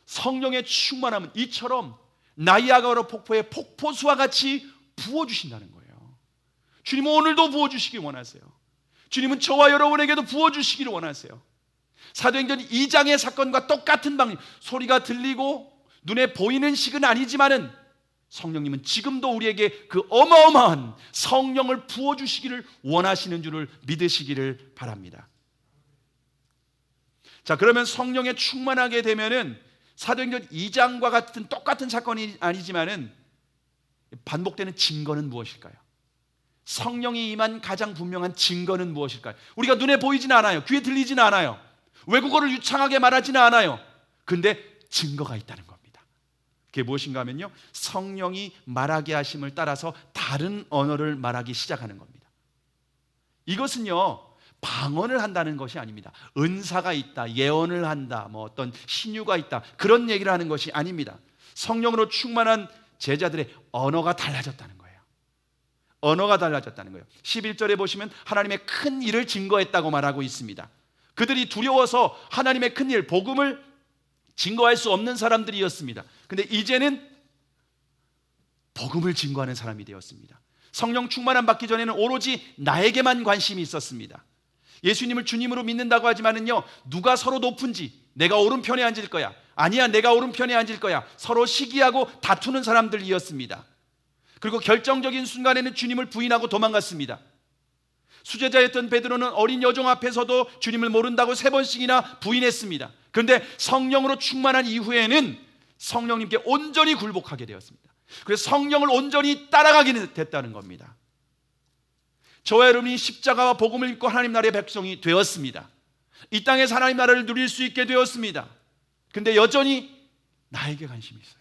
성령의 충만함은 이처럼 나이아가라 폭포의 폭포수와 같이 부어주신다는 거예요. 주님은 오늘도 부어주시길 원하세요. 주님은 저와 여러분에게도 부어주시기를 원하세요. 사도행전 2장의 사건과 똑같은 방식, 소리가 들리고 눈에 보이는 식은 아니지만은 성령님은 지금도 우리에게 그 어마어마한 성령을 부어주시기를 원하시는 줄을 믿으시기를 바랍니다. 자, 그러면 성령에 충만하게 되면은 사도행전 2장과 같은 똑같은 사건이 아니지만은 반복되는 증거는 무엇일까요? 성령이 임한 가장 분명한 증거는 무엇일까요? 우리가 눈에 보이지는 않아요. 귀에 들리지는 않아요. 외국어를 유창하게 말하지는 않아요. 근데 증거가 있다는 겁니다. 그게 무엇인가 하면요, 성령이 말하게 하심을 따라서 다른 언어를 말하기 시작하는 겁니다. 이것은요, 방언을 한다는 것이 아닙니다. 은사가 있다, 예언을 한다, 뭐 어떤 신유가 있다, 그런 얘기를 하는 것이 아닙니다. 성령으로 충만한 제자들의 언어가 달라졌다는 거예요. 언어가 달라졌다는 거예요. 11절에 보시면 하나님의 큰 일을 증거했다고 말하고 있습니다. 그들이 두려워서 하나님의 큰 일, 복음을 증거할 수 없는 사람들이었습니다. 근데 이제는 복음을 증거하는 사람이 되었습니다. 성령 충만함 받기 전에는 오로지 나에게만 관심이 있었습니다. 예수님을 주님으로 믿는다고 하지만은요, 누가 서로 높은지, 내가 오른편에 앉을 거야, 아니야 내가 오른편에 앉을 거야, 서로 시기하고 다투는 사람들이었습니다. 그리고 결정적인 순간에는 주님을 부인하고 도망갔습니다. 수제자였던 베드로는 어린 여종 앞에서도 주님을 모른다고 3번씩이나 부인했습니다. 그런데 성령으로 충만한 이후에는 성령님께 온전히 굴복하게 되었습니다. 그래서 성령을 온전히 따라가게 됐다는 겁니다. 저와 여러분이 십자가와 복음을 믿고 하나님 나라의 백성이 되었습니다. 이 땅에서 하나님 나라를 누릴 수 있게 되었습니다. 근데 여전히 나에게 관심이 있어요.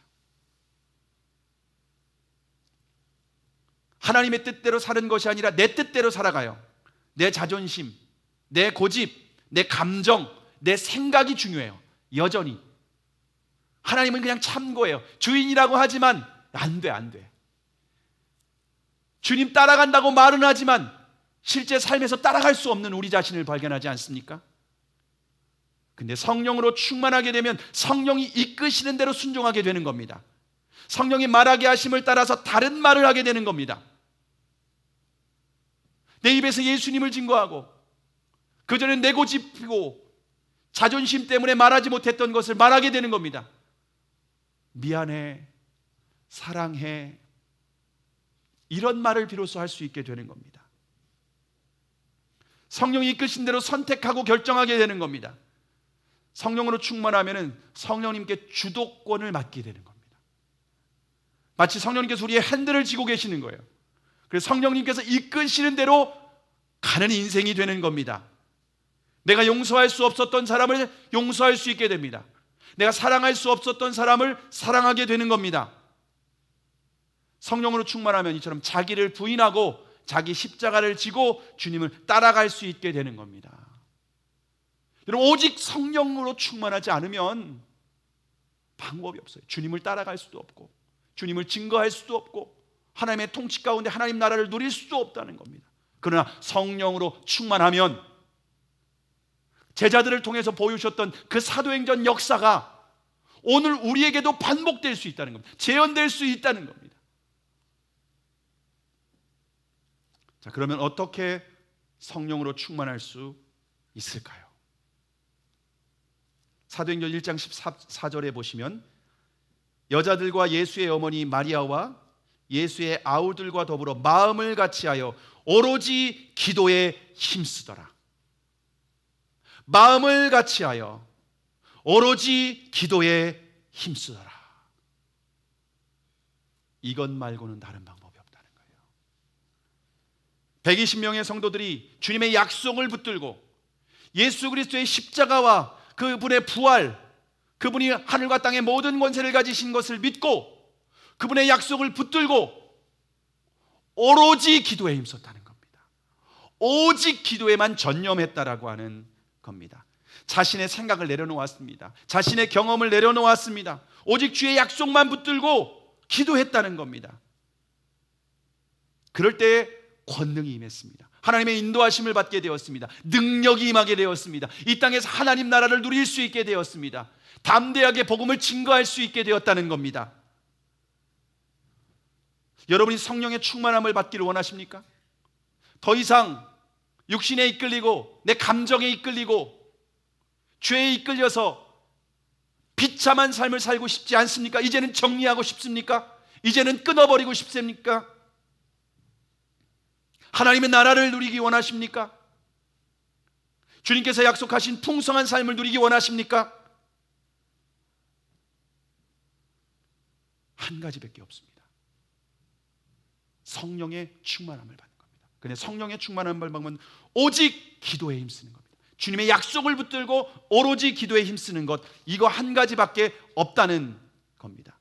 하나님의 뜻대로 사는 것이 아니라 내 뜻대로 살아가요. 내 자존심, 내 고집, 내 감정, 내 생각이 중요해요. 여전히 하나님은 그냥 참고예요. 주인이라고 하지만 안 돼. 주님 따라간다고 말은 하지만 실제 삶에서 따라갈 수 없는 우리 자신을 발견하지 않습니까? 근데 성령으로 충만하게 되면 성령이 이끄시는 대로 순종하게 되는 겁니다. 성령이 말하게 하심을 따라서 다른 말을 하게 되는 겁니다. 내 입에서 예수님을 증거하고, 그전엔 내 고집이고 자존심 때문에 말하지 못했던 것을 말하게 되는 겁니다. 미안해, 사랑해, 이런 말을 비로소 할 수 있게 되는 겁니다. 성령이 이끄신 대로 선택하고 결정하게 되는 겁니다. 성령으로 충만하면 성령님께 주도권을 맡게 되는 겁니다. 마치 성령님께서 우리의 핸들을 쥐고 계시는 거예요. 그래서 성령님께서 이끄시는 대로 가는 인생이 되는 겁니다. 내가 용서할 수 없었던 사람을 용서할 수 있게 됩니다. 내가 사랑할 수 없었던 사람을 사랑하게 되는 겁니다. 성령으로 충만하면 이처럼 자기를 부인하고 자기 십자가를 지고 주님을 따라갈 수 있게 되는 겁니다. 여러분, 오직 성령으로 충만하지 않으면 방법이 없어요. 주님을 따라갈 수도 없고 주님을 증거할 수도 없고 하나님의 통치 가운데 하나님 나라를 누릴 수도 없다는 겁니다. 그러나 성령으로 충만하면 제자들을 통해서 보여주셨던 그 사도행전 역사가 오늘 우리에게도 반복될 수 있다는 겁니다. 재현될 수 있다는 겁니다. 자, 그러면 어떻게 성령으로 충만할 수 있을까요? 사도행전 1장 14절에 보시면 여자들과 예수의 어머니 마리아와 예수의 아우들과 더불어 마음을 같이하여 오로지 기도에 힘쓰더라. 마음을 같이하여 오로지 기도에 힘쓰더라. 이것 말고는 다른 방법이 없다는 거예요. 120명의 성도들이 주님의 약속을 붙들고 예수 그리스도의 십자가와 그분의 부활, 그분이 하늘과 땅의 모든 권세를 가지신 것을 믿고 그분의 약속을 붙들고 오로지 기도에 힘썼다는 겁니다. 오직 기도에만 전념했다라고 하는 겁니다. 자신의 생각을 내려놓았습니다. 자신의 경험을 내려놓았습니다. 오직 주의 약속만 붙들고 기도했다는 겁니다. 그럴 때에 권능이 임했습니다. 하나님의 인도하심을 받게 되었습니다. 능력이 임하게 되었습니다. 이 땅에서 하나님 나라를 누릴 수 있게 되었습니다. 담대하게 복음을 증거할 수 있게 되었다는 겁니다. 여러분이 성령의 충만함을 받기를 원하십니까? 더 이상 육신에 이끌리고 내 감정에 이끌리고 죄에 이끌려서 비참한 삶을 살고 싶지 않습니까? 이제는 정리하고 싶습니까? 이제는 끊어버리고 싶습니까? 하나님의 나라를 누리기 원하십니까? 주님께서 약속하신 풍성한 삶을 누리기 원하십니까? 한 가지밖에 없습니다. 성령의 충만함을 받는 겁니다. 근데 성령의 충만함을 받으면 오직 기도에 힘쓰는 겁니다. 주님의 약속을 붙들고 오로지 기도에 힘쓰는 것, 이거 한 가지밖에 없다는 겁니다.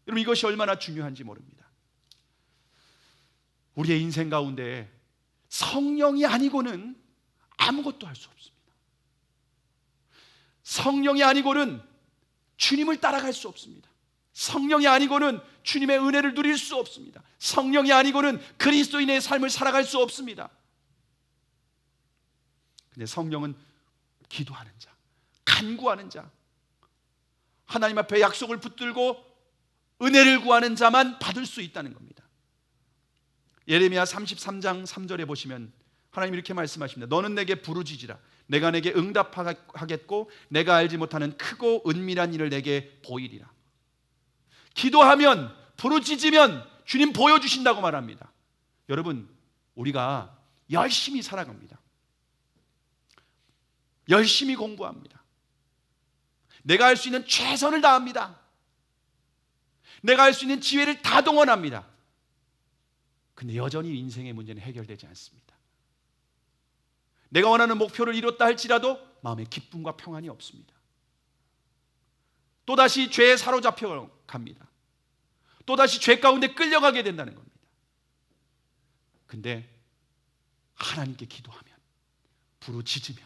여러분, 이것이 얼마나 중요한지 모릅니다. 우리의 인생 가운데 성령이 아니고는 아무것도 할 수 없습니다. 성령이 아니고는 주님을 따라갈 수 없습니다. 성령이 아니고는 주님의 은혜를 누릴 수 없습니다. 성령이 아니고는 그리스도인의 삶을 살아갈 수 없습니다. 근데 성령은 기도하는 자, 간구하는 자, 하나님 앞에 약속을 붙들고 은혜를 구하는 자만 받을 수 있다는 겁니다. 예레미야 33장 3절에 보시면 하나님 이렇게 말씀하십니다. 너는 내게 부르짖으라. 내가 내게 응답하겠고 내가 알지 못하는 크고 은밀한 일을 내게 보이리라. 기도하면, 부르짖으면 주님 보여주신다고 말합니다. 여러분, 우리가 열심히 살아갑니다. 열심히 공부합니다. 내가 할 수 있는 최선을 다합니다. 내가 할 수 있는 지혜를 다 동원합니다. 근데 여전히 인생의 문제는 해결되지 않습니다. 내가 원하는 목표를 이뤘다 할지라도 마음에 기쁨과 평안이 없습니다. 또다시 죄에 사로잡혀 갑니다. 또다시 죄 가운데 끌려가게 된다는 겁니다. 근데 하나님께 기도하면, 부르짖으면,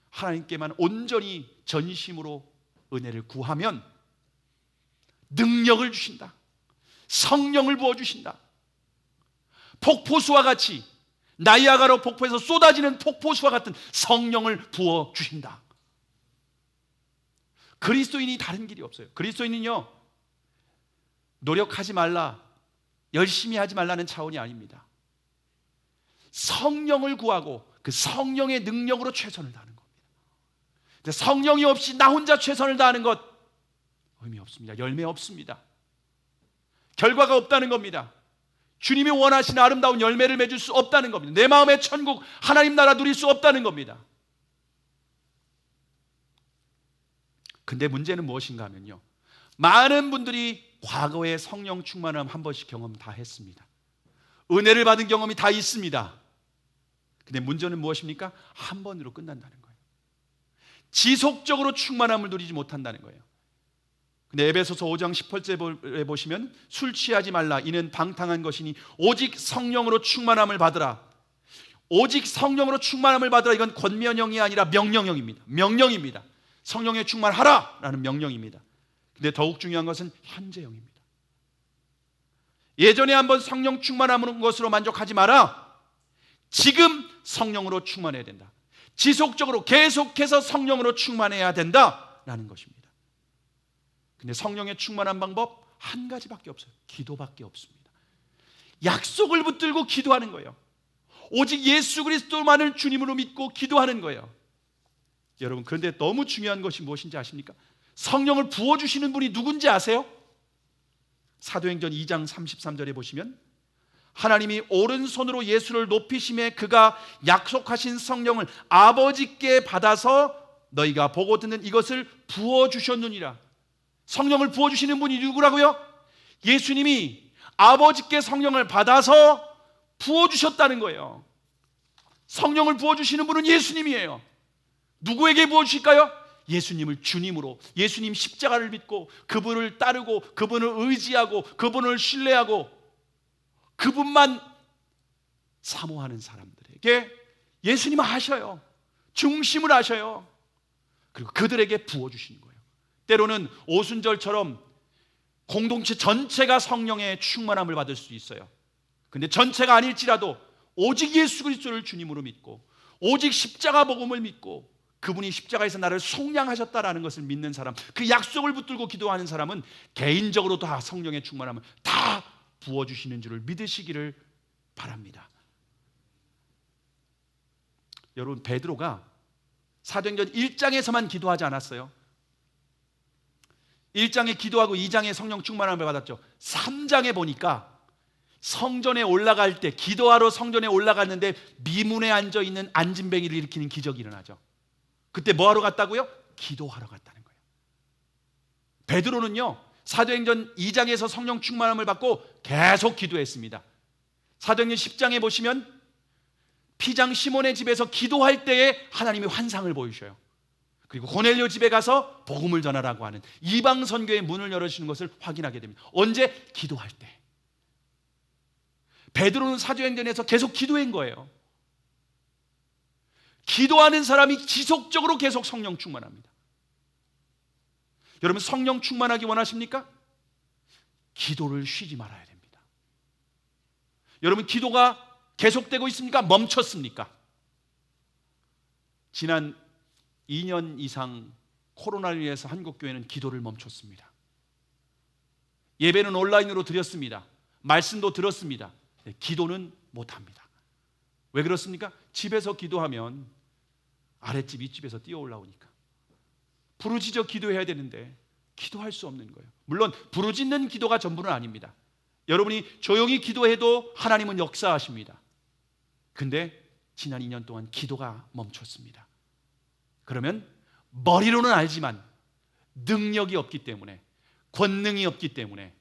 하나님께만 온전히 전심으로 은혜를 구하면 능력을 주신다. 성령을 부어주신다. 폭포수와 같이, 나이아가라 폭포에서 쏟아지는 폭포수와 같은 성령을 부어주신다. 그리스도인이 다른 길이 없어요. 그리스도인은요, 노력하지 말라, 열심히 하지 말라는 차원이 아닙니다. 성령을 구하고 그 성령의 능력으로 최선을 다하는 겁니다. 근데 성령이 없이 나 혼자 최선을 다하는 것 의미 없습니다. 열매 없습니다. 결과가 없다는 겁니다. 주님이 원하시는 아름다운 열매를 맺을 수 없다는 겁니다. 내 마음의 천국, 하나님 나라 누릴 수 없다는 겁니다. 근데 문제는 무엇인가 하면요, 많은 분들이 과거에 성령 충만함 한 번씩 경험 다 했습니다. 은혜를 받은 경험이 다 있습니다. 근데 문제는 무엇입니까? 한 번으로 끝난다는 거예요. 지속적으로 충만함을 누리지 못한다는 거예요. 근데 에베소서 5장 18절에 보시면 술 취하지 말라, 이는 방탕한 것이니 오직 성령으로 충만함을 받으라. 오직 성령으로 충만함을 받으라, 이건 권면형이 아니라 명령형입니다. 명령입니다. 성령에 충만하라 라는 명령입니다. 근데 더욱 중요한 것은 현재형입니다. 예전에 한번 성령 충만함으로 것으로 만족하지 마라. 지금 성령으로 충만해야 된다. 지속적으로 계속해서 성령으로 충만해야 된다라는 것입니다. 근데 성령의 충만한 방법 한 가지밖에 없어요. 기도밖에 없습니다. 약속을 붙들고 기도하는 거예요. 오직 예수 그리스도만을 주님으로 믿고 기도하는 거예요. 여러분, 그런데 너무 중요한 것이 무엇인지 아십니까? 성령을 부어주시는 분이 누군지 아세요? 사도행전 2장 33절에 보시면 하나님이 오른손으로 예수를 높이심에 그가 약속하신 성령을 아버지께 받아서 너희가 보고 듣는 이것을 부어주셨느니라. 성령을 부어주시는 분이 누구라고요? 예수님이 아버지께 성령을 받아서 부어주셨다는 거예요. 성령을 부어주시는 분은 예수님이에요. 누구에게 부어주실까요? 예수님을 주님으로, 예수님 십자가를 믿고 그분을 따르고 그분을 의지하고 그분을 신뢰하고 그분만 사모하는 사람들에게 예수님 하셔요. 중심을 하셔요. 그리고 그들에게 부어주시는 거예요. 때로는 오순절처럼 공동체 전체가 성령의 충만함을 받을 수 있어요. 근데 전체가 아닐지라도 오직 예수 그리스도를 주님으로 믿고 오직 십자가 복음을 믿고 그분이 십자가에서 나를 속량하셨다라는 것을 믿는 사람, 그 약속을 붙들고 기도하는 사람은 개인적으로 다 성령의 충만함을 다 부어주시는 줄을 믿으시기를 바랍니다. 여러분, 베드로가 사도행전 1장에서만 기도하지 않았어요. 1장에 기도하고 2장에 성령 충만함을 받았죠. 3장에 보니까 성전에 올라갈 때, 기도하러 성전에 올라갔는데 미문에 앉아있는 안진뱅이를 일으키는 기적이 일어나죠. 그때 뭐 하러 갔다고요? 기도하러 갔다는 거예요. 베드로는요, 사도행전 2장에서 성령 충만함을 받고 계속 기도했습니다. 사도행전 10장에 보시면 피장 시몬의 집에서 기도할 때에 하나님이 환상을 보이셔요. 그리고 고넬료 집에 가서 복음을 전하라고 하는 이방 선교의 문을 열어주시는 것을 확인하게 됩니다. 언제? 기도할 때. 베드로는 사도행전에서 계속 기도한 거예요. 기도하는 사람이 지속적으로 계속 성령 충만합니다. 여러분, 성령 충만하기 원하십니까? 기도를 쉬지 말아야 됩니다. 여러분, 기도가 계속되고 있습니까? 멈췄습니까? 지난 2년 이상 코로나를 위해서 한국교회는 기도를 멈췄습니다. 예배는 온라인으로 드렸습니다. 말씀도 들었습니다. 기도는 못합니다. 왜 그렇습니까? 집에서 기도하면 아랫집 윗집에서 뛰어 올라오니까. 부르짖어 기도해야 되는데 기도할 수 없는 거예요. 물론 부르짖는 기도가 전부는 아닙니다. 여러분이 조용히 기도해도 하나님은 역사하십니다. 근데 지난 2년 동안 기도가 멈췄습니다. 그러면 머리로는 알지만 능력이 없기 때문에, 권능이 없기 때문에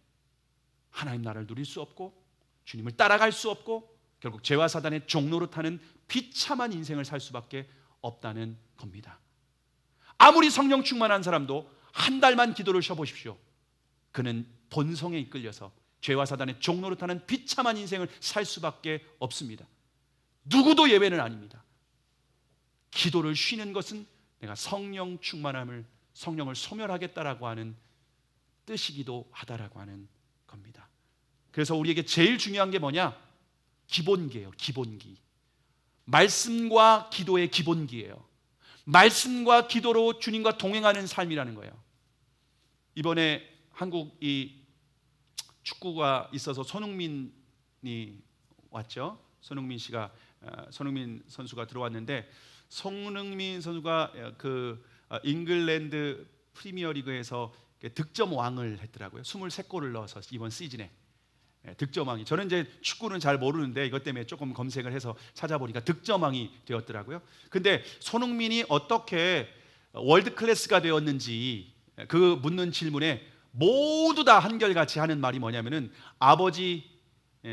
하나님 나라를 누릴 수 없고 주님을 따라갈 수 없고 결국 죄와 사단의 종로로 타는 비참한 인생을 살 수밖에 없다는 겁니다. 아무리 성령 충만한 사람도 한 달만 기도를 쉬어보십시오. 그는 본성에 이끌려서 죄와 사단의 종로로 타는 비참한 인생을 살 수밖에 없습니다. 누구도 예외는 아닙니다. 기도를 쉬는 것은 내가 성령 충만함을, 성령을 소멸하겠다라고 하는 뜻이기도 하다라고 하는 겁니다. 그래서 우리에게 제일 중요한 게 뭐냐? 기본기예요. 기본기. 말씀과 기도의 기본기예요. 말씀과 기도로 주님과 동행하는 삶이라는 거예요. 이번에 한국 이 축구가 있어서 손흥민이 왔죠. 손흥민 선수가 들어왔는데, 손흥민 선수가 그 잉글랜드 프리미어리그에서 득점 왕을 했더라고요. 23골을 넣어서 이번 시즌에 득점왕이. 저는 이제 축구는 잘 모르는데 이것 때문에 조금 검색을 해서 찾아보니까 득점왕이 되었더라고요. 근데 손흥민이 어떻게 월드 클래스가 되었는지 그 묻는 질문에 모두 다 한결같이 하는 말이 뭐냐면은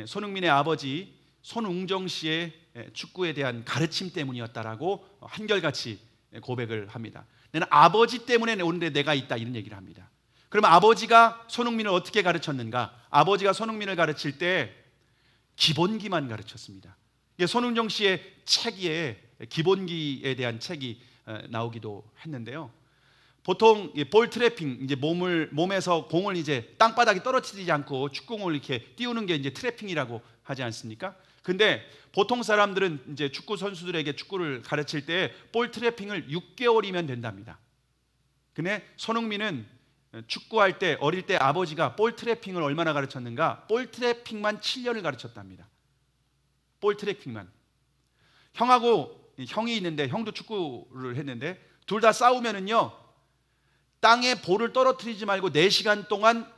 손흥민의 아버지 손웅정 씨의 축구에 대한 가르침 때문이었다라고 한결같이 고백을 합니다. 나는 아버지 때문에 오늘의 내가 있다, 이런 얘기를 합니다. 그러면 아버지가 손흥민을 어떻게 가르쳤는가? 아버지가 손흥민을 가르칠 때 기본기만 가르쳤습니다. 손흥정 씨의 책에 기본기에 대한 책이 나오기도 했는데요. 보통 볼 트래핑, 이제 몸에서 공을 이제 땅바닥에 떨어뜨리지 않고 축구공을 이렇게 띄우는 게 이제 트래핑이라고 하지 않습니까? 근데 보통 사람들은 이제 축구 선수들에게 축구를 가르칠 때 볼 트래핑을 6개월이면 된답니다. 근데 손흥민은 축구할 때, 어릴 때 아버지가 볼 트래핑을 얼마나 가르쳤는가? 볼 트래핑만 7년을 가르쳤답니다. 볼 트래핑만. 형이 있는데, 형도 축구를 했는데 둘 다 싸우면은요, 땅에 볼을 떨어뜨리지 말고 4시간 동안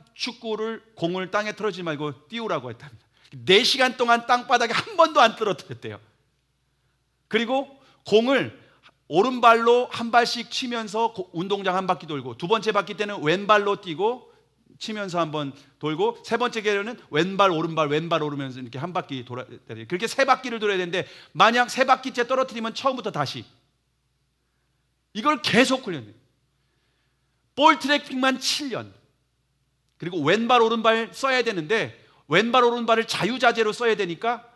공을 땅에 떨어지지 말고 띄우라고 했답니다. 4시간 동안 땅바닥에 한 번도 안 떨어뜨렸대요. 그리고 공을 오른발로 한 발씩 치면서 운동장 한 바퀴 돌고, 두 번째 바퀴 때는 왼발로 뛰고 치면서 한번 돌고, 세 번째 계려는 왼발 오른발 오르면서 이렇게 한 바퀴 돌아야 돼요. 그렇게 3바퀴를 돌아야 되는데, 만약 3바퀴째 떨어뜨리면 처음부터 다시. 이걸 계속 훈련해요. 볼 트래핑만 7년. 그리고 왼발 오른발 써야 되는데 왼발 오른발을 자유자재로 써야 되니까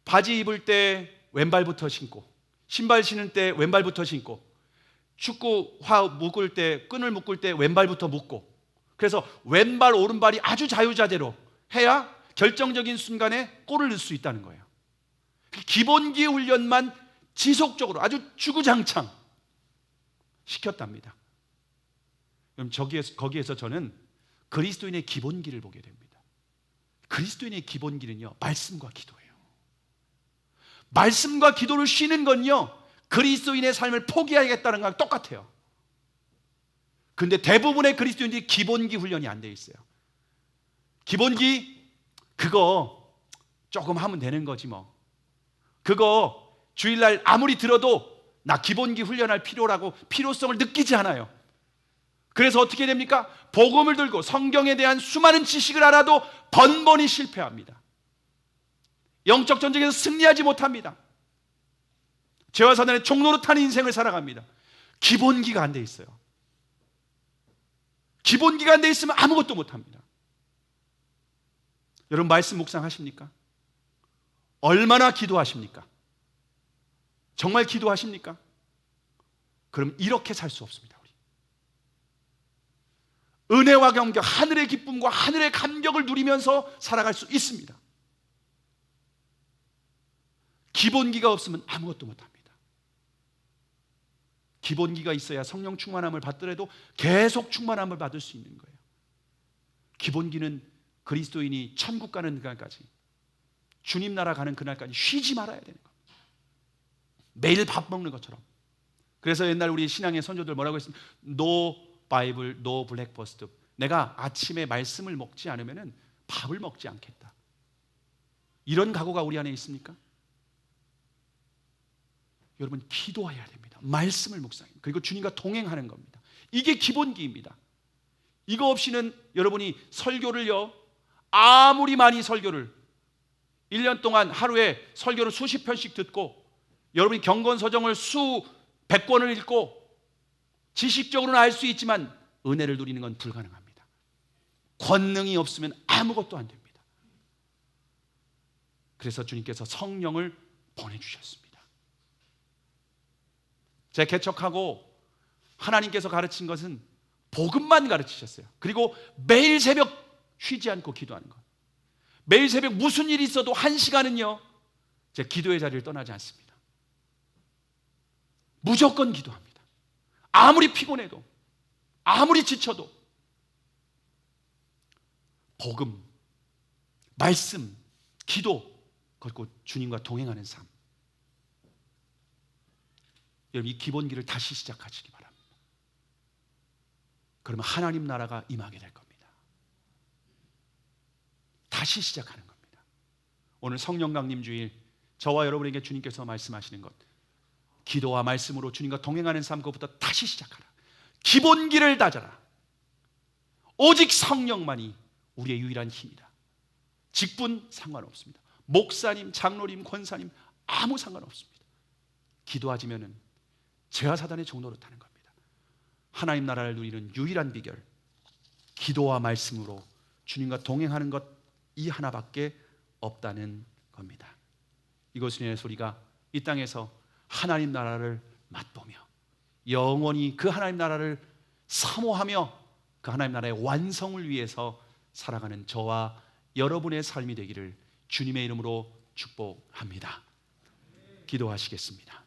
바지 입을 때 왼발부터 신고, 신발 신을 때 왼발부터 신고, 축구화 묶을 때, 끈을 묶을 때 왼발부터 묶고, 그래서 왼발 오른발이 아주 자유자재로 해야 결정적인 순간에 골을 넣을 수 있다는 거예요. 기본기 훈련만 지속적으로 아주 주구장창 시켰답니다. 그럼 거기에서 저는 그리스도인의 기본기를 보게 됩니다. 그리스도인의 기본기는요, 말씀과 기도예요. 말씀과 기도를 쉬는 건요, 그리스도인의 삶을 포기하겠다는 거랑 똑같아요. 근데 대부분의 그리스도인들이 기본기 훈련이 안 돼 있어요. 기본기 그거 조금 하면 되는 거지 뭐. 그거 주일날 아무리 들어도 나 기본기 훈련할 필요성을 느끼지 않아요. 그래서 어떻게 됩니까? 복음을 들고 성경에 대한 수많은 지식을 알아도 번번이 실패합니다. 영적 전쟁에서 승리하지 못합니다. 죄와 사단의 종노릇하는 인생을 살아갑니다. 기본기가 안 돼 있어요. 기본기가 안 돼 있으면 아무것도 못합니다. 여러분 말씀 묵상하십니까? 얼마나 기도하십니까? 정말 기도하십니까? 그럼 이렇게 살 수 없습니다. 우리 은혜와 경격, 하늘의 기쁨과 하늘의 감격을 누리면서 살아갈 수 있습니다. 기본기가 없으면 아무것도 못합니다. 기본기가 있어야 성령 충만함을 받더라도 계속 충만함을 받을 수 있는 거예요. 기본기는 그리스도인이 천국 가는 그날까지, 주님 나라 가는 그날까지 쉬지 말아야 되는 겁니다. 매일 밥 먹는 것처럼. 그래서 옛날 우리 신앙의 선조들 뭐라고 했습니까? No Bible, no breakfast. 내가 아침에 말씀을 먹지 않으면 밥을 먹지 않겠다. 이런 각오가 우리 안에 있습니까? 여러분 기도해야 됩니다. 말씀을 묵상해. 그리고 주님과 동행하는 겁니다. 이게 기본기입니다. 이거 없이는 여러분이 설교를요, 아무리 많이 설교를 1년 동안 하루에 설교를 수십 편씩 듣고 여러분이 경건서정을 수백 권을 읽고 지식적으로는 알 수 있지만 은혜를 누리는 건 불가능합니다. 권능이 없으면 아무것도 안 됩니다. 그래서 주님께서 성령을 보내주셨습니다. 제가 개척하고 하나님께서 가르친 것은 복음만 가르치셨어요. 그리고 매일 새벽 쉬지 않고 기도하는 것. 매일 새벽 무슨 일이 있어도 1시간은요 제 기도의 자리를 떠나지 않습니다. 무조건 기도합니다. 아무리 피곤해도, 아무리 지쳐도 복음, 말씀, 기도, 그리고 주님과 동행하는 삶. 여러분 이 기본기를 다시 시작하시기 바랍니다. 그러면 하나님 나라가 임하게 될 겁니다. 다시 시작하는 겁니다. 오늘 성령 강림 주일 저와 여러분에게 주님께서 말씀하시는 것, 기도와 말씀으로 주님과 동행하는 삶, 그것부터 다시 시작하라. 기본기를 다져라. 오직 성령만이 우리의 유일한 힘이다. 직분 상관없습니다. 목사님, 장로님, 권사님 아무 상관없습니다. 기도하지면은 죄와 사단의 종노릇하는 겁니다. 하나님 나라를 누리는 유일한 비결, 기도와 말씀으로 주님과 동행하는 것, 이 하나밖에 없다는 겁니다. 이것은 소리가 이 땅에서 하나님 나라를 맛보며 영원히 그 하나님 나라를 사모하며 그 하나님 나라의 완성을 위해서 살아가는 저와 여러분의 삶이 되기를 주님의 이름으로 축복합니다. 기도하시겠습니다.